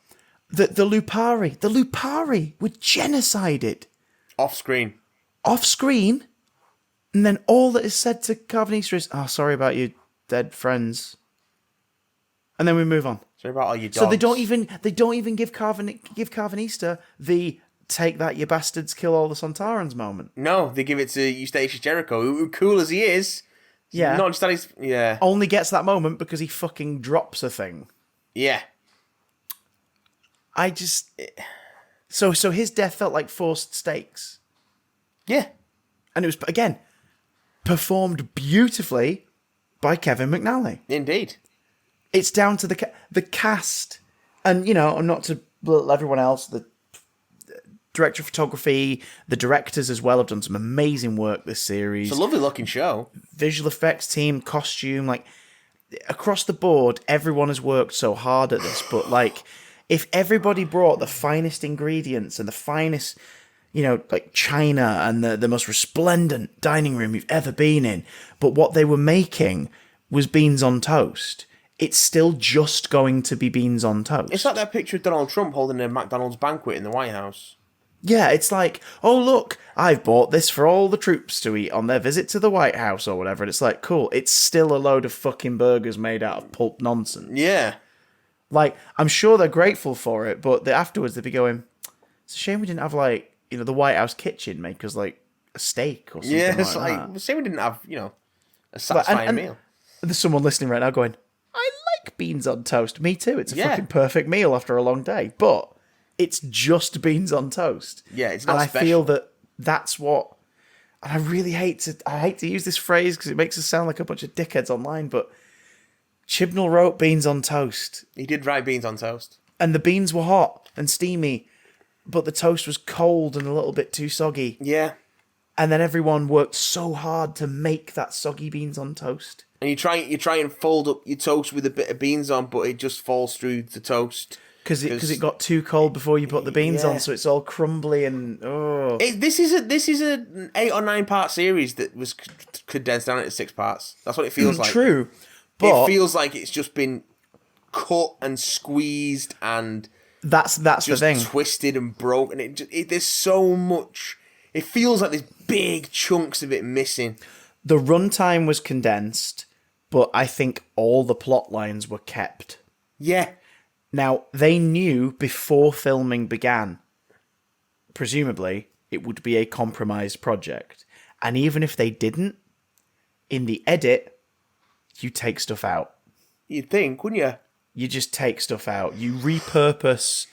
The Lupari were genocided. Off screen. And then all that is said to Carvanista is, "Oh, sorry about your dead friends," and then we move on. Sorry about all your dogs. So they don't even give Carvanista the "take that, you bastards, kill all the Sontarans" moment. No, they give it to Eustace Jericho, who, cool as he is, not just that he's only gets that moment because he fucking drops a thing. Yeah. So his death felt like forced stakes. Yeah. And it was, again, performed beautifully by Kevin McNally. Indeed. It's down to the cast. And, not to belittle everyone else, the director of photography, the directors as well have done some amazing work this series. It's a lovely looking show. Visual effects team, costume, like, across the board, everyone has worked so hard at this. But, like, if everybody brought the finest ingredients and the finest like China and the most resplendent dining room you've ever been in. But what they were making was beans on toast. It's still just going to be beans on toast. It's like that picture of Donald Trump holding a McDonald's banquet in the White House. Yeah, it's like, oh, look, I've bought this for all the troops to eat on their visit to the White House or whatever. And it's like, cool, it's still a load of fucking burgers made out of pulp nonsense. Yeah. Like, I'm sure they're grateful for it, but afterwards they'd be going, it's a shame we didn't have, like, the White House kitchen make us, like, a steak or something Yeah, it's like that. Shame we didn't have, a satisfying meal. There's someone listening right now going, I like beans on toast. Me too. It's a fucking perfect meal after a long day. But it's just beans on toast. Yeah, it's not and special. I feel that that's what... And I really hate to use this phrase because it makes us sound like a bunch of dickheads online, but Chibnall wrote beans on toast. He did write beans on toast. And the beans were hot and steamy, but the toast was cold and a little bit too soggy. Yeah. And then everyone worked so hard to make that soggy beans on toast. And you try and fold up your toast with a bit of beans on, but it just falls through the toast. Because it got too cold before you put the beans on, so it's all crumbly and This is an 8 or 9 part series that was condensed down into 6 parts. That's what it feels like. True, but it feels like it's just been cut and squeezed and that's the thing. Twisted and broken. There's so much. It feels like there's big chunks of it missing. The runtime was condensed, but I think all the plot lines were kept. Yeah. Now, they knew before filming began, presumably, it would be a compromised project. And even if they didn't, in the edit, you take stuff out. You'd think, wouldn't you? You just take stuff out. You repurpose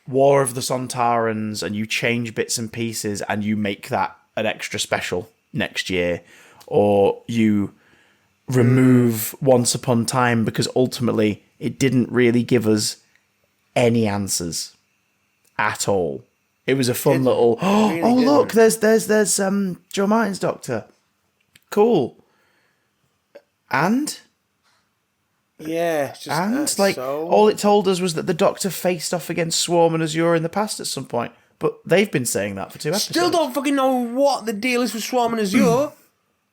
War of the Sontarans and you change bits and pieces and you make that an extra special next year. Or you remove Once Upon Time because ultimately it didn't really give us any answers at all. It was a fun little, really look, there's Joe Martin's Doctor. Cool. And? Yeah. It's just, all it told us was that the Doctor faced off against Swarm and Azure in the past at some point. But they've been saying that for 2 episodes. Still don't fucking know what the deal is with Swarm and Azure.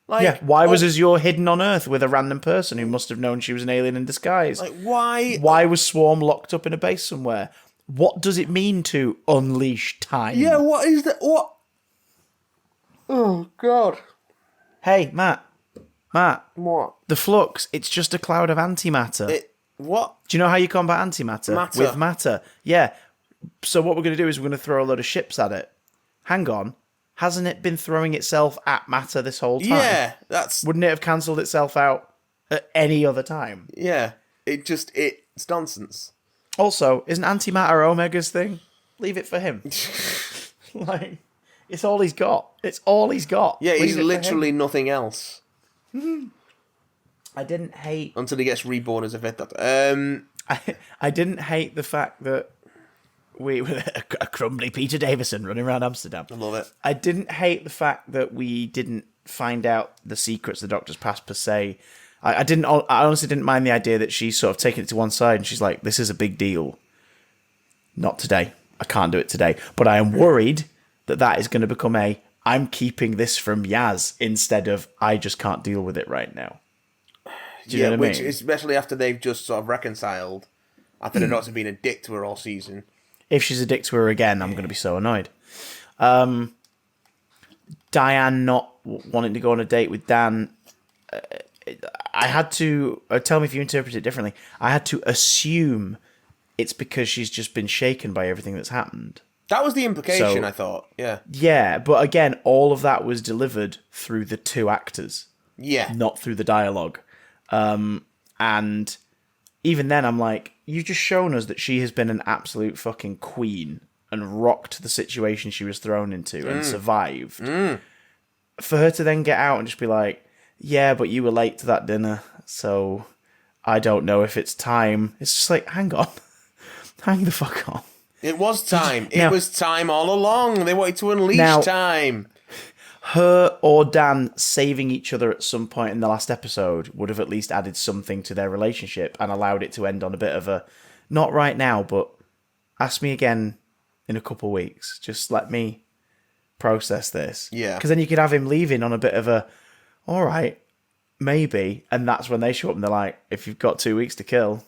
Why was Azure hidden on Earth with a random person who must have known she was an alien in disguise? Why? Why was Swarm locked up in a base somewhere? What does it mean to unleash time? Yeah, what is that? What? Oh, God. Hey, Matt. What? The Flux, it's just a cloud of antimatter. What? Do you know how you combat antimatter? Matter. With matter. Yeah. So what we're going to do is we're going to throw a load of ships at it. Hang on. Hasn't it been throwing itself at matter this whole time? Yeah, Wouldn't it have cancelled itself out at any other time? Yeah, it's nonsense. Also, isn't antimatter Omega's thing? Leave it for him. It's all he's got. It's all he's got. Yeah, he's literally nothing else. I didn't hate... Until he gets reborn as a Fifth Doctor. I didn't hate the fact that we were a crumbly Peter Davison running around Amsterdam. I love it. I didn't hate the fact that we didn't find out the secrets of the Doctor's past per se. I honestly didn't mind the idea that she's sort of taken it to one side and she's like, this is a big deal. Not today. I can't do it today. But I am worried that is going to become I'm keeping this from Yaz instead of I just can't deal with it right now. Do you know what I mean? Especially after they've just sort of reconciled, after the Doctor being a dick to her all season. If she's a dick to her again, I'm going to be so annoyed. Diane not wanting to go on a date with Dan. I had to... tell me if you interpret it differently. I had to assume it's because she's just been shaken by everything that's happened. That was the implication, I thought. Yeah. Yeah, but again, all of that was delivered through the 2 actors. Yeah. Not through the dialogue. And even then, I'm like, you've just shown us that she has been an absolute fucking queen and rocked the situation she was thrown into and survived. For her to then get out and just be like, yeah, but you were late to that dinner, so I don't know if it's time. It's just like, hang on. Hang the fuck on. It was time. It was time all along. They wanted to unleash time. Her or Dan saving each other at some point in the last episode would have at least added something to their relationship and allowed it to end on a bit of a, not right now, but ask me again in a couple of weeks. Just let me process this. Yeah. Because then you could have him leaving on a bit of a, all right, maybe. And that's when they show up and they're like, if you've got 2 weeks to kill,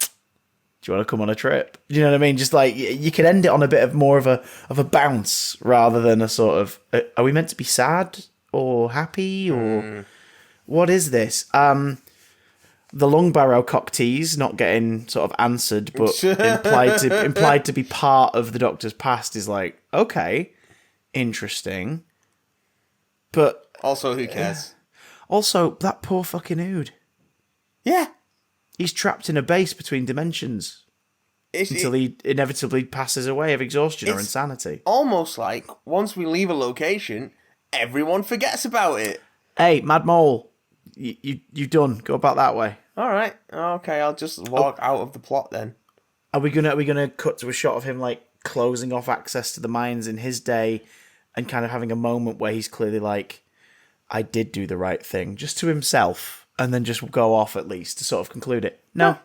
do you want to come on a trip? You know what I mean? Just like, you could end it on a bit of more of a bounce rather than a sort of, are we meant to be sad or happy or what is this? The long barrow cock tease not getting sort of answered, but implied to be part of the Doctor's past is like, okay, interesting. But also, who cares? Also, that poor fucking Ood. Yeah. He's trapped in a base between dimensions until he inevitably passes away of exhaustion or insanity. Almost like once we leave a location, everyone forgets about it. Hey, Mad Mole, you done? Go about that way. All right. Okay, I'll just walk out of the plot then. Are we gonna cut to a shot of him like closing off access to the mines in his day, and kind of having a moment where he's clearly like, I did do the right thing, just to himself, and then just go off at least to sort of conclude it? No. Yeah.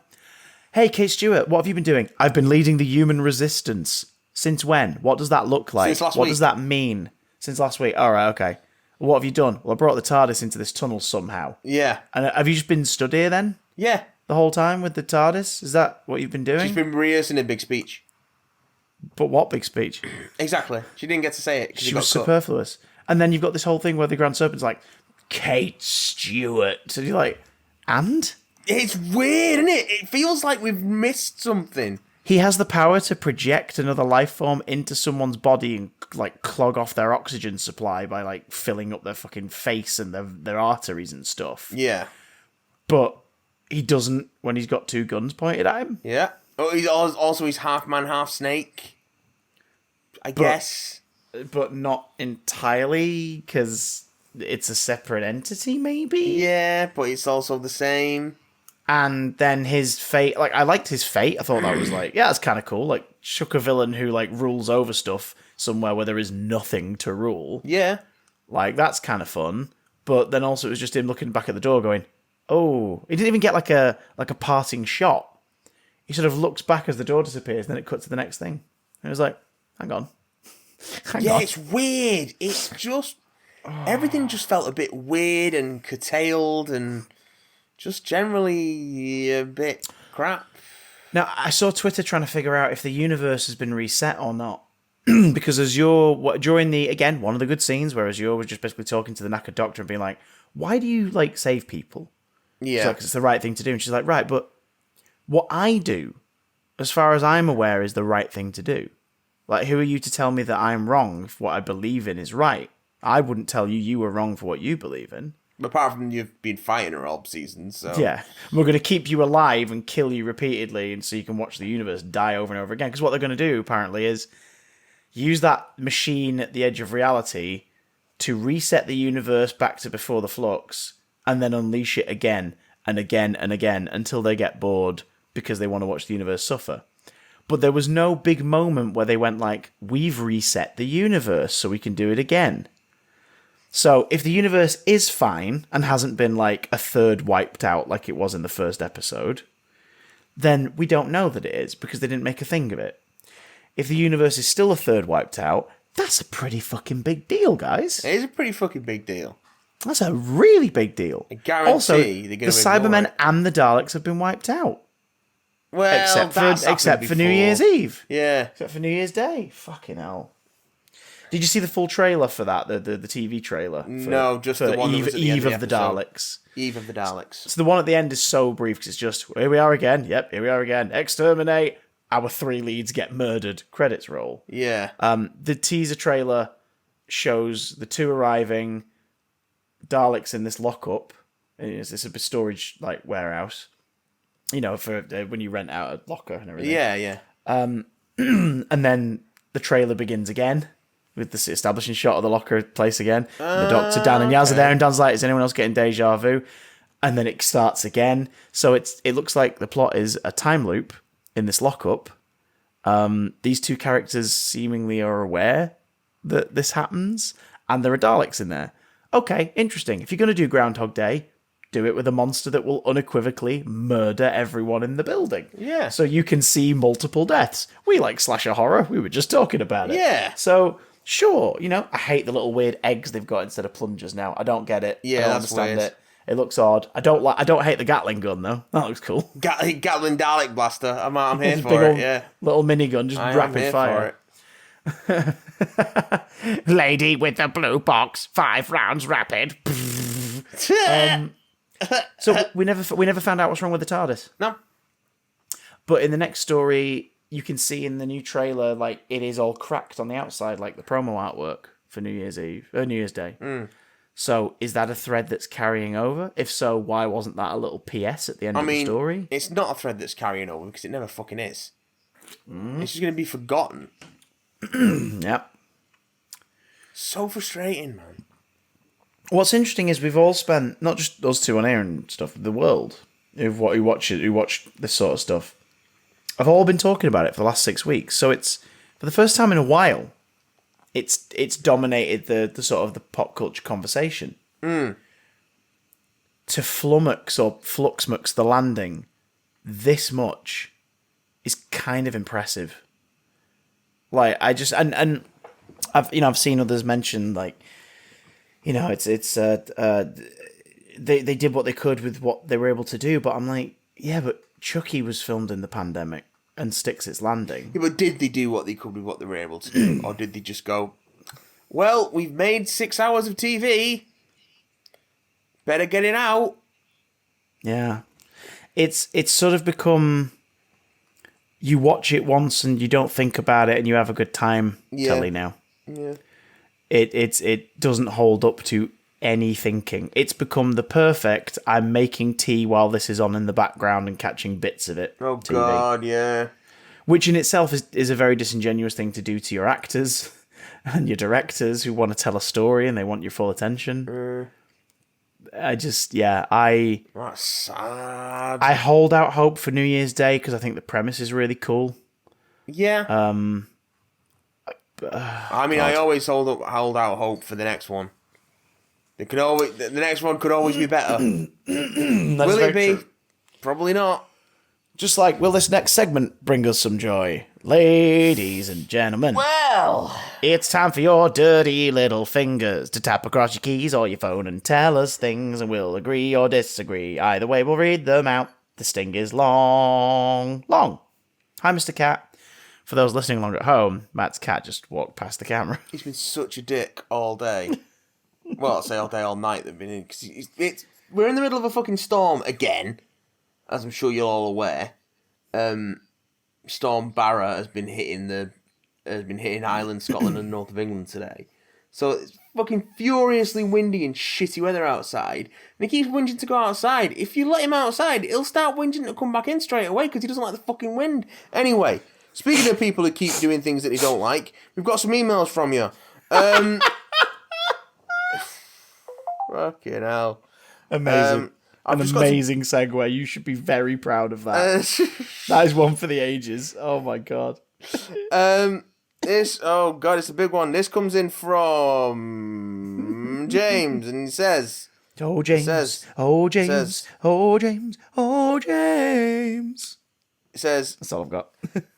Hey, Kate Stewart, what have you been doing? I've been leading the human resistance. Since when? What does that look like? Since last week. What does that mean? Since last week. All right, okay. What have you done? Well, I brought the TARDIS into this tunnel somehow. Yeah. And have you just been stood here then? Yeah. The whole time with the TARDIS? Is that what you've been doing? She's been rehearsing a big speech. But what big speech? Exactly. She didn't get to say it. She was superfluous. And then you've got this whole thing where the Grand Serpent's like, Kate Stewart. So you're like, and? It's weird, isn't it? It feels like we've missed something. He has the power to project another life form into someone's body and like clog off their oxygen supply by like filling up their fucking face and their arteries and stuff. Yeah. But he doesn't when he's got two guns pointed at him. Yeah. Oh, he's half man, half snake. I guess. But not entirely, because it's a separate entity, maybe? Yeah, but it's also the same. And then his fate, like, I liked his fate. I thought that was like, yeah, that's kind of cool. Like, shook a villain who, like, rules over stuff somewhere where there is nothing to rule. Yeah. Like, that's kind of fun. But then also it was just him looking back at the door going, oh. He didn't even get, like a parting shot. He sort of looks back as the door disappears, and then it cuts to the next thing. And it was like, hang on. Hang on. It's weird. It's just... Everything just felt a bit weird and curtailed and... just generally a bit crap. Now, I saw Twitter trying to figure out if the universe has been reset or not. Because during the, again, one of the good scenes where Azure was just basically talking to the knackered doctor and being like, why do you, like, save people? Yeah. Because it's the right thing to do. And she's like, right, but what I do, as far as I'm aware, is the right thing to do. Like, who are you to tell me that I'm wrong if what I believe in is right? I wouldn't tell you were wrong for what you believe in. Apart from you've been fighting her all season, so... Yeah. We're going to keep you alive and kill you repeatedly and so you can watch the universe die over and over again. Because what they're going to do, apparently, is use that machine at the edge of reality to reset the universe back to before the Flux and then unleash it again and again and again until they get bored because they want to watch the universe suffer. But there was no big moment where they went like, we've reset the universe so we can do it again. So, if the universe is fine and hasn't been, like, a third wiped out like it was in the first episode, then we don't know that it is, because they didn't make a thing of it. If the universe is still a third wiped out, that's a pretty fucking big deal, guys. It is a pretty fucking big deal. That's a really big deal. I guarantee also, they're going the Cybermen and the Daleks have been wiped out. Well, except for New Year's Eve. Yeah. Except for New Year's Day. Fucking hell. Did you see the full trailer for that? The TV trailer? No, just the one that was at the end Eve of the Daleks. Eve of the Daleks. So the one at the end is so brief because it's just, here we are again. Yep, here we are again. Exterminate. Our 3 leads get murdered. Credits roll. Yeah. The teaser trailer shows the 2 arriving, Daleks in this lockup. It's a storage like warehouse. You know, for when you rent out a locker and everything. Yeah, yeah. And then the trailer begins again with the establishing shot of the locker place again. And the Doctor, Dan and Yaz are there, and Dan's like, is anyone else getting deja vu? And then it starts again. So it looks like the plot is a time loop in this lockup. These 2 characters seemingly are aware that this happens, and there are Daleks in there. Okay, interesting. If you're going to do Groundhog Day, do it with a monster that will unequivocally murder everyone in the building. Yeah. So you can see multiple deaths. We like slasher horror. We were just talking about it. Yeah. So Sure, I hate the little weird eggs they've got instead of plungers now. I don't get it. Yeah, I don't that's understand weird. it. It looks odd. I don't hate the Gatling gun though. That looks cool. Gatling Dalek blaster. I'm here This for big it. old Yeah, little minigun, just I am rapid here fire. for it. Lady with the blue box, 5 rounds rapid. So we never found out what's wrong with the TARDIS. No. But in the next story, you can see in the new trailer, like, it is all cracked on the outside, like the promo artwork for New Year's Day. So is that a thread that's carrying over? If so, why wasn't that a little PS at the end of the story? It's not a thread that's carrying over because it never fucking is. It's just going to be forgotten. Yep. So frustrating, man. What's interesting is we've all spent, not just us two on air and stuff, the world who watch this sort of stuff, have all been talking about it for the last 6 weeks. So it's, for the first time in a while, it's dominated the sort of the pop culture conversation. To Flummox or Fluxmox the landing this much is kind of impressive. Like, I just, and I've seen others mention, like, they did what they could with what they were able to do, but I'm like, yeah, but Chucky was filmed in the pandemic and sticks its landing. Yeah, but did they do what they could with what they were able to do? Or did they just go, well, we've made 6 hours of TV, better get it out? Yeah. It's sort of become, you watch it once and you don't think about it and you have a good time, telly now. Yeah. It doesn't hold up to any thinking. It's become the perfect, I'm making tea while this is on in the background and catching bits of it. Oh, TV. God, yeah. Which in itself is a very disingenuous thing to do to your actors and your directors who want to tell a story and they want your full attention. That's sad. I hold out hope for New Year's Day because I think the premise is really cool. Yeah. I always hold out hope for the next one. The next one could always be better. Will it be? True. Probably not. Just like, will this next segment bring us some joy? Ladies and gentlemen. Well, it's time for your dirty little fingers to tap across your keys or your phone and tell us things, and we'll agree or disagree. Either way, we'll read them out. The sting is long. Long. Hi, Mr. Cat. For those listening along at home, Matt's cat just walked past the camera. He's been such a dick all day. Well, I'll say all day, all night. We're in the middle of a fucking storm again, as I'm sure you're all aware. Storm Barra has been hitting Ireland, Scotland, and north of England today. So it's fucking furiously windy and shitty weather outside, and he keeps whinging to go outside. If you let him outside, he'll start whinging to come back in straight away because he doesn't like the fucking wind. Anyway, speaking of people who keep doing things that they don't like, we've got some emails from you. Fucking hell. Amazing. An amazing segue. You should be very proud of that. That is one for the ages. Oh my god. It's a big one. This comes in from James, and he says, "Oh James, oh James, oh James, oh James." It says, that's all I've got.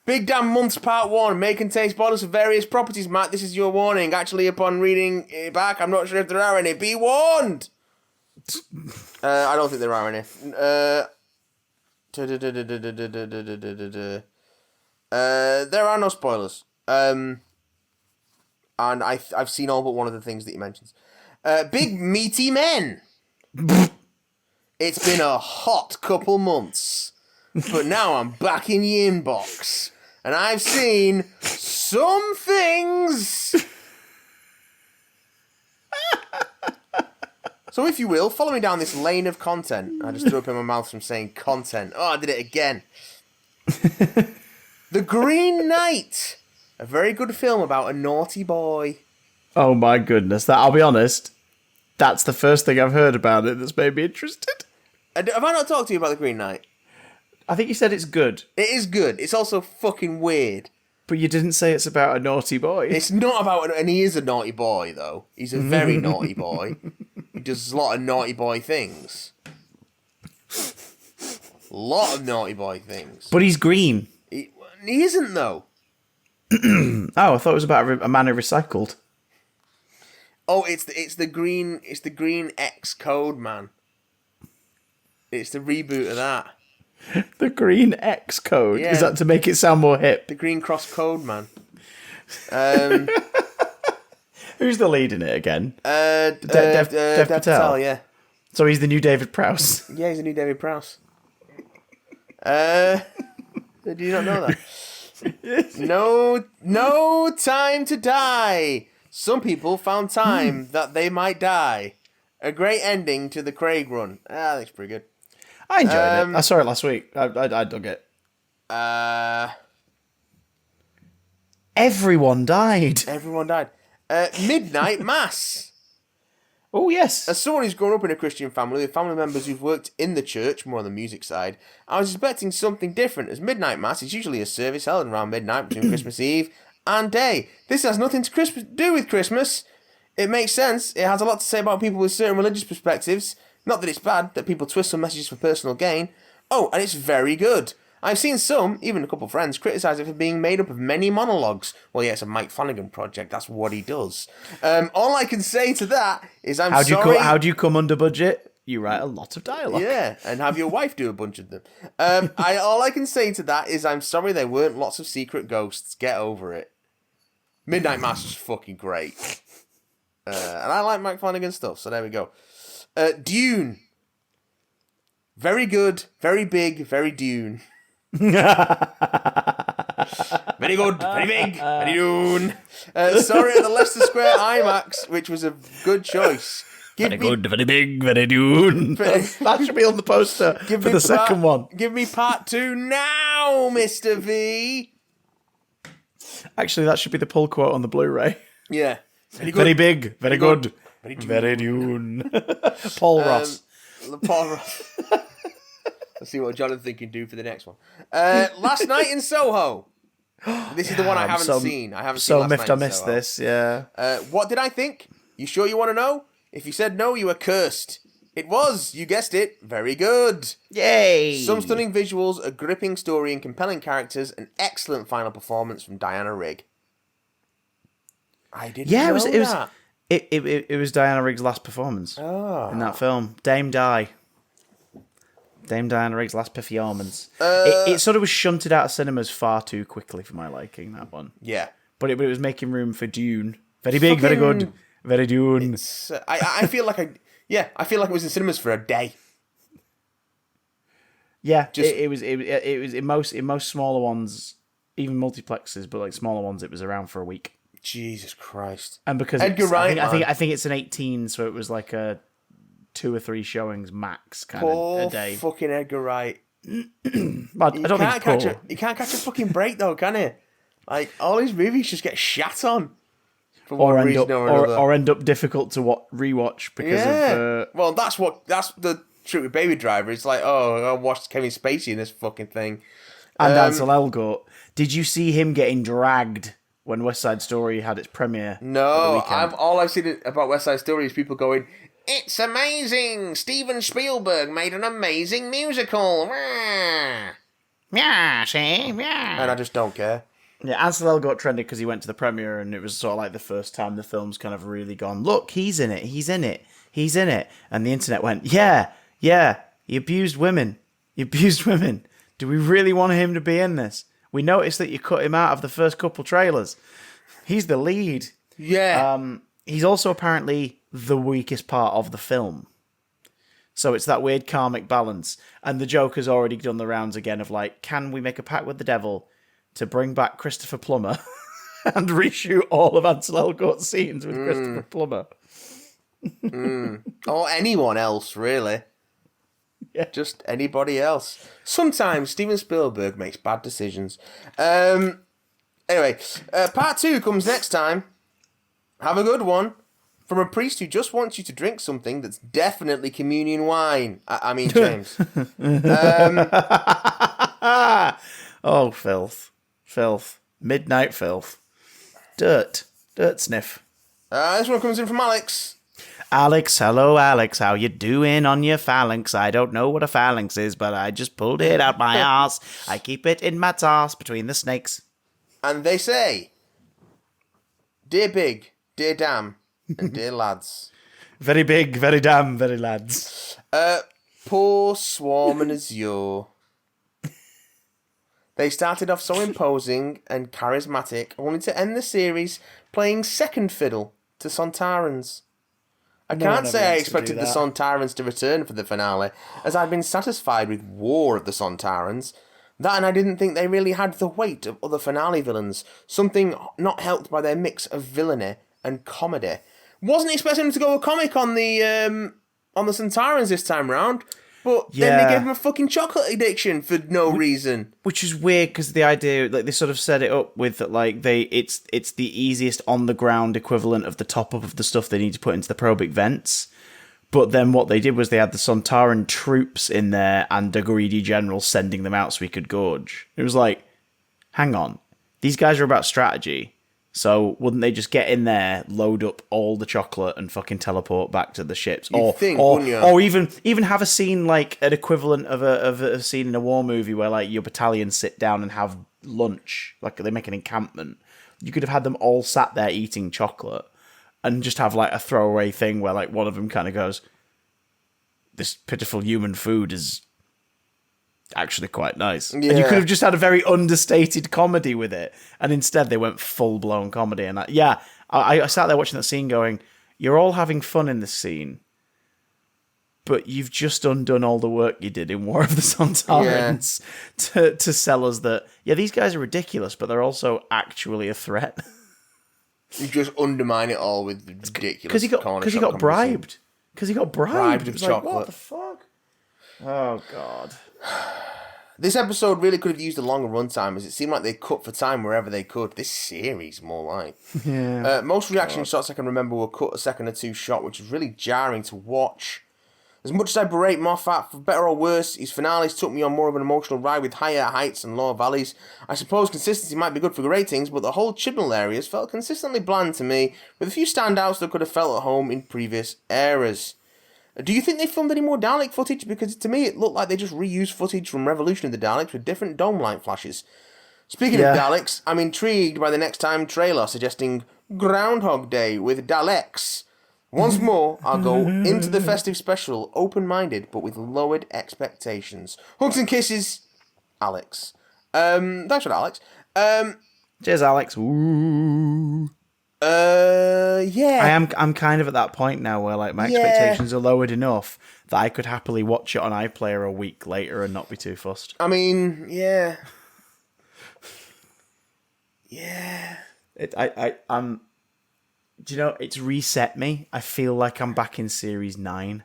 Big Damn Months Part 1 may contain spoilers for various properties, Matt. This is your warning. Actually, upon reading it back, I'm not sure if there are any. Be warned! I don't think there are any. There are no spoilers. And I've seen all but one of the things that he mentions. Big meaty men. It's been a hot couple months. But now I'm back in the inbox, and I've seen some things. So if you will, follow me down this lane of content. I just threw up in my mouth from saying content. Oh, I did it again. The Green Knight. A very good film about a naughty boy. Oh my goodness. I'll be honest, that's the first thing I've heard about it that's made me interested. Have I not talked to you about The Green Knight? I think you said it's good. It is good. It's also fucking weird. But you didn't say it's about a naughty boy. It's not about... And he is a naughty boy, though. He's a very naughty boy. He does a lot of naughty boy things. A lot of naughty boy things. But he's green. He isn't, though. Oh, I thought it was about a man who recycled. Oh, it's the green X code, man. It's the reboot of that. The green X code? Yeah. Is that to make it sound more hip? The green cross code, man. Who's the lead in it again? Dev Patel, yeah. So he's the new David Prowse. Yeah, he's a new David Prowse. Do you not know that? No time to die. Some people found time that they might die. A great ending to the Craig run. I think it's pretty good. I enjoyed it. I saw it last week. I dug it. Everyone died. Everyone died. Midnight Mass. Oh, yes. As someone who's grown up in a Christian family with family members who've worked in the church, more on the music side, I was expecting something different, as Midnight Mass is usually a service held around midnight between Christmas Eve and day. This has nothing to do with Christmas. It makes sense. It has a lot to say about people with certain religious perspectives. Not that it's bad that people twist some messages for personal gain. Oh, and it's very good. I've seen some, even a couple of friends, criticise it for being made up of many monologues. Well, yeah, it's a Mike Flanagan project. That's what he does. All I can say to that is sorry. How do you come under budget? You write a lot of dialogue. Yeah, and have your wife do a bunch of them. All I can say to that is I'm sorry there weren't lots of secret ghosts. Get over it. Midnight Mass is fucking great. And I like Mike Flanagan stuff, so there we go. Dune. Very good, very big, very Dune. Very good, very big, very Dune. Sorry at the Leicester Square IMAX, which was a good choice. Very good, very big, very Dune. That should be on the poster for the second one. Give me part 2 now, Mr. V. Actually, that should be the pull quote on the Blu-ray. Yeah. Very big, very good, very Dune. Paul Ross. Paul Ross. Let's see what Jonathan can do for the next one. Last Night in Soho. This is the one I haven't seen. I haven't seen Last Night in Soho. I missed this, yeah. What did I think? You sure you want to know? If you said no, you were cursed. It was, you guessed it, very good. Yay! Some stunning visuals, a gripping story and compelling characters, an excellent final performance from Diana Rigg. I didn't know that. It was Diana Rigg's last performance in that film. Dame Diana Rigg's last performance. It sort of was shunted out of cinemas far too quickly for my liking, that one. Yeah. But it was making room for Dune. Very big, very good, very Dune. I feel like I feel like it was in cinemas for a day. Yeah, it was in most smaller ones, even multiplexes, but like smaller ones, it was around for a week. Jesus Christ! And because Edgar Wright, I think it's an 18, so it was like a 2 or 3 showings max kind of a day. Fucking Edgar Wright. But I don't think he can't catch a fucking break though, can he? Like all his movies just get shat on. Or end up difficult to rewatch because of. Well, that's the trick with Baby Driver. It's like, I watched Kevin Spacey in this fucking thing. And Ansel Elgort. Did you see him getting dragged when West Side Story had its premiere? No, all I've seen about West Side Story is people going, "It's amazing! Steven Spielberg made an amazing musical." Yeah, see, yeah. And I just don't care. Yeah, Ansel Elgort trended because he went to the premiere and it was sort of like the first time the film's kind of really gone, look, he's in it. And the internet went, yeah, he abused women. Do we really want him to be in this? We noticed that you cut him out of the first couple trailers. He's the lead. Yeah. He's also apparently the weakest part of the film. So it's that weird karmic balance. And the joke has already done the rounds again of like, can we make a pact with the devil to bring back Christopher Plummer and reshoot all of Ansel Elgort's scenes with Christopher Plummer? Or anyone else, really. Yeah. Just anybody else. Sometimes Steven Spielberg makes bad decisions. Anyway, part 2 comes next time. Have a good one. From a priest who just wants you to drink something that's definitely communion wine. I mean, James. Oh, filth. Midnight filth. Dirt sniff. This one comes in from Alex. Alex, hello Alex, how you doing on your phalanx? I don't know what a phalanx is, but I just pulled it out my arse. I keep it in my arse between the snakes. And they say, Dear Big, Dear Damn, And dear lads. Very big, very damn, very lads. Poor Swarm and Azure. They started off so imposing and charismatic, only to end the series playing second fiddle to Sontarans. I can't say I expected the Sontarans to return for the finale, as I'd been satisfied with War of the Sontarans. That, and I didn't think they really had the weight of other finale villains, something not helped by their mix of villainy and comedy. Wasn't expecting them to go a comic on the Sontarans this time round, but then they gave them a fucking chocolate addiction for no reason. Which is weird, because the idea, like, they sort of set it up with that, like, it's the easiest on the ground equivalent of the top up of the stuff they need to put into the probic vents. But then what they did was they had the Sontaran troops in there and a greedy general sending them out so he could gorge. It was like, hang on, these guys are about strategy. So wouldn't they just get in there, load up all the chocolate, and fucking teleport back to the ships? Or even have a scene like an equivalent of a scene in a war movie where like your battalion sit down and have lunch, like they make an encampment. You could have had them all sat there eating chocolate, and just have like a throwaway thing where like one of them kind of goes, "This pitiful human food is actually quite nice." Yeah. And you could have just had a very understated comedy with it, and instead they went full-blown comedy. And I sat there watching that scene going, you're all having fun in this scene, but you've just undone all the work you did in War of the Sontarans to sell us that, these guys are ridiculous, but they're also actually a threat. You just undermine it all with ridiculous because he got bribed. Because he got bribed with chocolate. Like, what the fuck? Oh, God. This episode really could have used a longer runtime, as it seemed like they cut for time wherever they could. This series, more like. Yeah. Most reaction shots I can remember were cut a second or two short, which was really jarring to watch. As much as I berate Moffat, for better or worse, his finales took me on more of an emotional ride with higher heights and lower valleys. I suppose consistency might be good for ratings, but the whole Chibnall areas felt consistently bland to me, with a few standouts that could have felt at home in previous eras. Do you think they filmed any more Dalek footage? Because to me it looked like they just reused footage from Revolution of the Daleks with different dome light flashes. Speaking of Daleks, I'm intrigued by the next time trailer suggesting Groundhog Day with Daleks. Once more, I'll go into the festive special open-minded but with lowered expectations. Hugs and kisses, Alex. Thanks for that, Alex. Cheers, Alex. Ooh. Yeah. I'm kind of at that point now where like my expectations are lowered enough that I could happily watch it on iPlayer a week later and not be too fussed. I mean, yeah. Yeah. I'm. Do you know, it's reset me. I feel like I'm back in Series 9.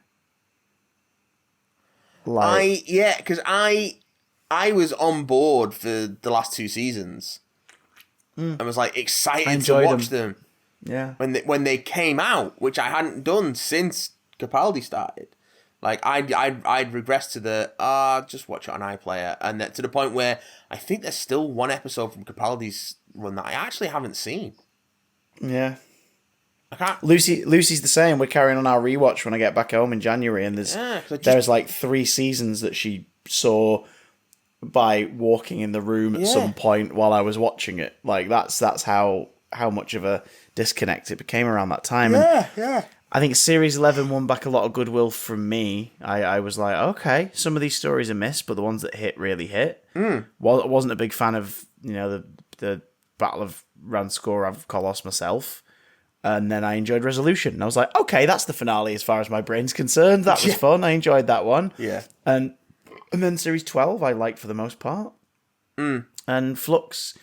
Because I was on board for the last two seasons. I was like excited to watch them. Yeah. When they came out, which I hadn't done since Capaldi started. Like I'd regressed to the just watch it on iPlayer, and to the point where I think there's still one episode from Capaldi's run that I actually haven't seen. Yeah. I can't. Lucy's the same. We're carrying on our rewatch when I get back home in January, and there's like 3 seasons that she saw by walking in the room at some point while I was watching it. Like that's how much of a disconnect it became around that time. Yeah. I think Series 11 won back a lot of goodwill from me. I was like, okay, some of these stories are missed, but the ones that hit really hit. Well, I wasn't a big fan of the Battle of Ranskor of Kolos myself. And then I enjoyed Resolution. And I was like, okay, that's the finale as far as my brain's concerned. That was fun. I enjoyed that one. Yeah. And then Series 12 I liked for the most part. And Flux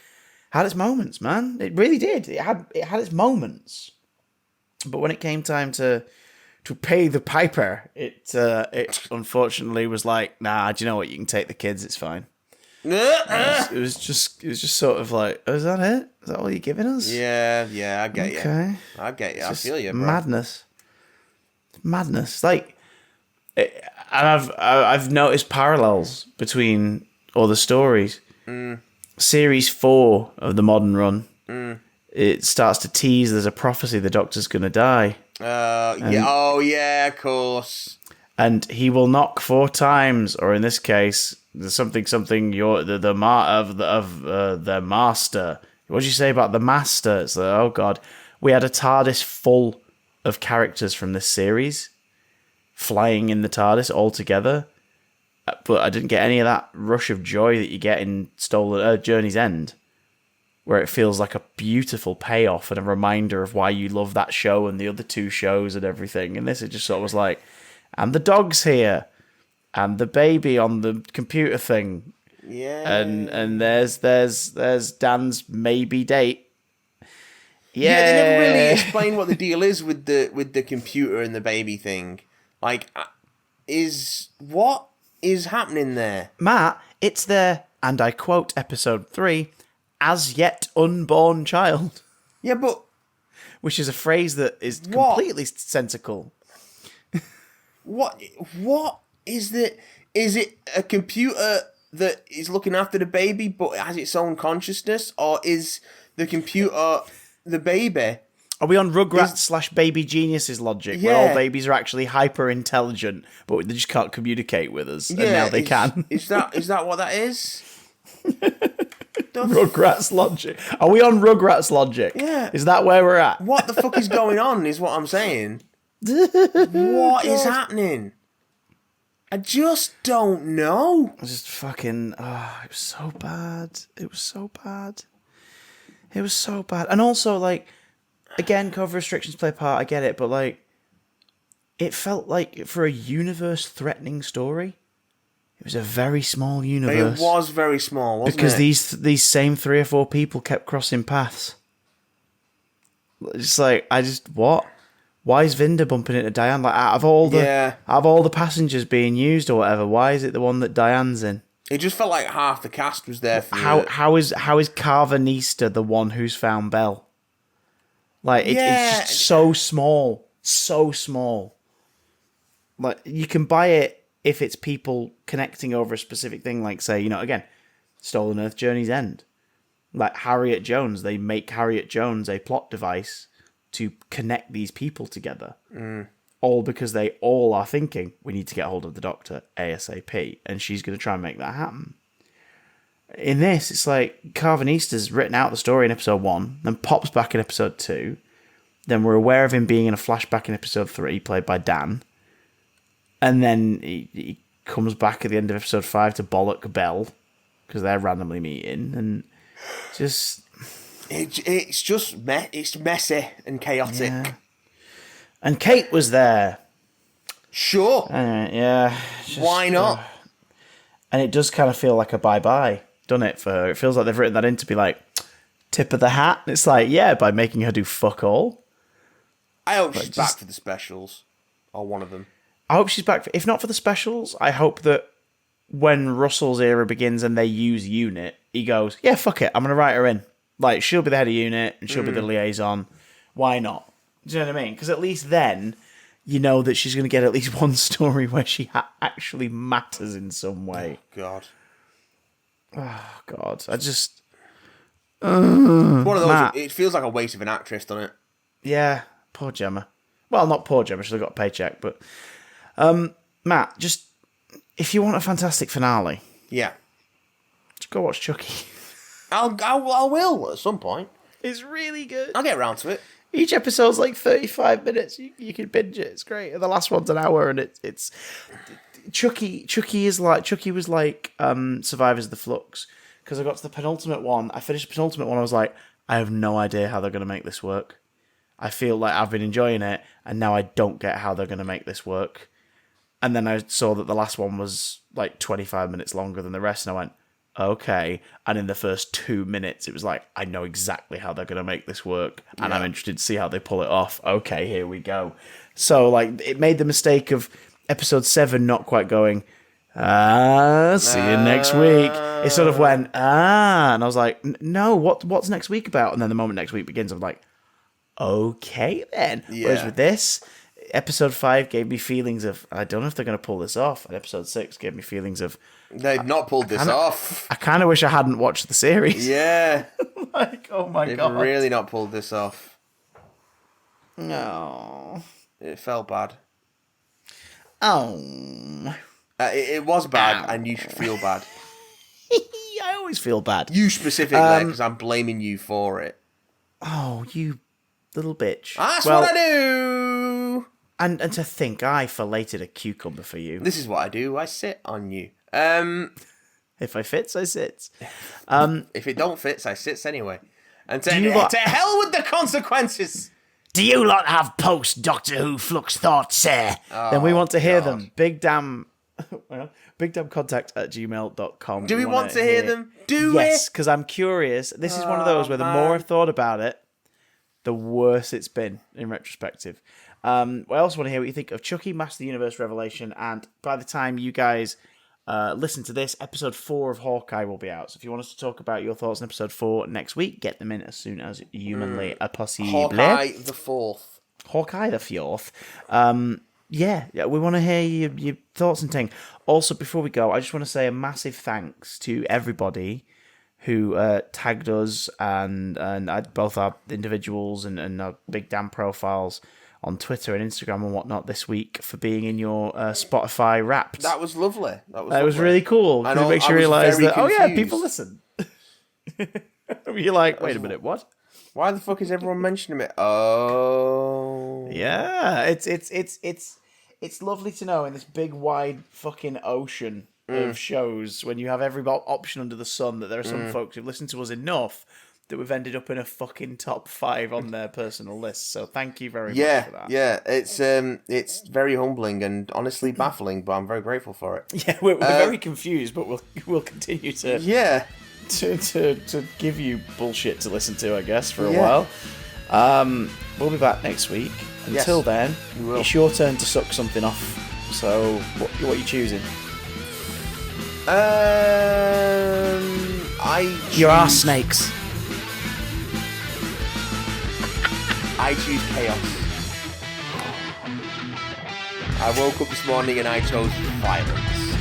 had its moments, man. It really did. It had its moments. But when it came time to pay the piper, it unfortunately was like, nah, do you know what? You can take the kids. It's fine. It was just sort of like, oh, is that it? Is that all you're giving us? Yeah, I get you. Okay. I get you. I feel you, bro. Madness. Like, and I've noticed parallels between all the stories. Series 4 of the modern run, it starts to tease there's a prophecy the Doctor's going to die. Of course. And he will knock 4 times, or in this case, there's something. You're the master. What did you say about the master? It's like, oh god, we had a TARDIS full of characters from this series flying in the TARDIS all together, but I didn't get any of that rush of joy that you get in Journey's End, where it feels like a beautiful payoff and a reminder of why you love that show and the other two shows and everything. And this, it just sort of was like, and the dog's here, and the baby on the computer thing, and there's Dan's maybe date. Yeah, they never really explain what the deal is with the computer and the baby thing. Like, what is happening there? Matt, it's their, and I quote episode 3, as yet unborn child. Yeah, but... Which is a phrase that is completely sensical. What is the... Is it a computer that is looking after the baby but has its own consciousness? Or is the computer the baby? Are we on Rugrats / Baby Geniuses logic, where all babies are actually hyper intelligent, but they just can't communicate with us, and now they can? Is that what that is? Rugrats logic. Are we on Rugrats logic? Yeah. Is that where we're at? What the fuck is going on? Is what I'm saying. What is happening? I just don't know. I just fucking. Oh, it was so bad. It was so bad. It was so bad, and also like. Again, cover restrictions play a part, I get it, but like, it felt like for a universe-threatening story, it was a very small universe. It was very small, wasn't because it? these same 3 or 4 people kept crossing paths. Just like, what? Why is Vinda bumping into Diane? Like, out of all the passengers being used or whatever, why is it the one that Diane's in? It just felt like half the cast was there for how is Carvanista the one who's found Belle? Like, it's just so small. So small. Like, you can buy it if it's people connecting over a specific thing, like, say, again, Stolen Earth, Journey's End. Like, Harriet Jones, they make Harriet Jones a plot device to connect these people together. All because they all are thinking, we need to get hold of the Doctor ASAP, and she's going to try and make that happen. In this, it's like Carvanista's written out the story in episode 1, then pops back in episode 2. Then we're aware of him being in a flashback in episode 3, played by Dan. And then he comes back at the end of episode 5 to bollock Belle, because they're randomly meeting. And just... It's messy and chaotic. Yeah. And Kate was there. Sure. Yeah. Why not? And it does kind of feel like a bye-bye. Done it for her. It feels like they've written that in to be like tip of the hat. And it's like, yeah, by making her do fuck all. I hope she's back for the specials, or one of them. I hope she's back. If not for the specials, I hope that when Russell's era begins and they use Unit, he goes, yeah, fuck it, I'm gonna write her in. Like, she'll be the head of Unit and she'll be the liaison. Why not? Do you know what I mean? Because at least then you know that she's gonna get at least one story where she actually matters in some way. Oh, God. I just... One of those, Matt. It feels like a waste of an actress, doesn't it? Yeah, poor Gemma. Well, not poor Gemma, she'll have got a paycheck, but... Matt, just... If you want a fantastic finale... Yeah. Just go watch Chucky. I will, at some point. It's really good. I'll get around to it. Each episode's like 35 minutes. You can binge it. It's great. And the last one's an hour, and it's... Chucky was like Survivors of the Flux, because I got to the penultimate one. I finished the penultimate one. I was like, I have no idea how they're going to make this work. I feel like I've been enjoying it, and now I don't get how they're going to make this work. And then I saw that the last one was like 25 minutes longer than the rest, and I went, okay. And in the first 2 minutes, it was like, I know exactly how they're going to make this work, and I'm interested to see how they pull it off. Okay, here we go. So like, it made the mistake of episode 7 not quite going, see you next week. It sort of went, and I was like, no, what's next week about? And then the moment next week begins, I'm like, okay then. Yeah. Whereas with this, episode 5 gave me feelings of, I don't know if they're going to pull this off. And episode 6 gave me feelings of, they've not pulled this off. I kind of wish I hadn't watched the series. Yeah. Like, oh my God. They've really not pulled this off. No. It felt bad. Oh. It was bad, and you should feel bad. I always feel bad. You specifically, because I'm blaming you for it. Oh, you little bitch. That's what I do! And to think I filleted a cucumber for you. This is what I do. I sit on you. If I fits, I sits. If it don't fits, I sits anyway. And to hell with the consequences. Do you lot have post Doctor Who Flux thoughts, sir? Then we want to hear them. bigdamcontact@gmail.com. Do we want to hear them? Yes, because I'm curious. This is one of those where the more I've thought about it, the worse it's been in retrospective. I also want to hear what you think of Chucky, Master of the Universe Revelation, and by the time you guys listen to this, episode 4 of Hawkeye will be out. So if you want us to talk about your thoughts on episode 4 next week, get them in as soon as humanly possible. Hawkeye the 4th. Hawkeye the 4th. Yeah, we want to hear your thoughts and things. Also, before we go, I just want to say a massive thanks to everybody who tagged us and both our individuals and our Big Damn profiles on Twitter and Instagram and whatnot this week for being in your Spotify Wrapped. That was lovely. That was really cool. It makes you realise that, people listen. You're like, wait a minute, what? Why the fuck is everyone mentioning it? Oh. Yeah, it's lovely to know in this big, wide fucking ocean of shows when you have every option under the sun that there are some folks who've listened to us enough that we've ended up in a fucking top 5 on their personal list. So thank you very much for that. Yeah, it's very humbling and honestly baffling, but I'm very grateful for it. Yeah, we're very confused, but we'll continue to to give you bullshit to listen to, I guess, for a while. We'll be back next week. Until then, it's your turn to suck something off. So what are you choosing? Your arse snakes. I choose chaos. I woke up this morning and I chose violence.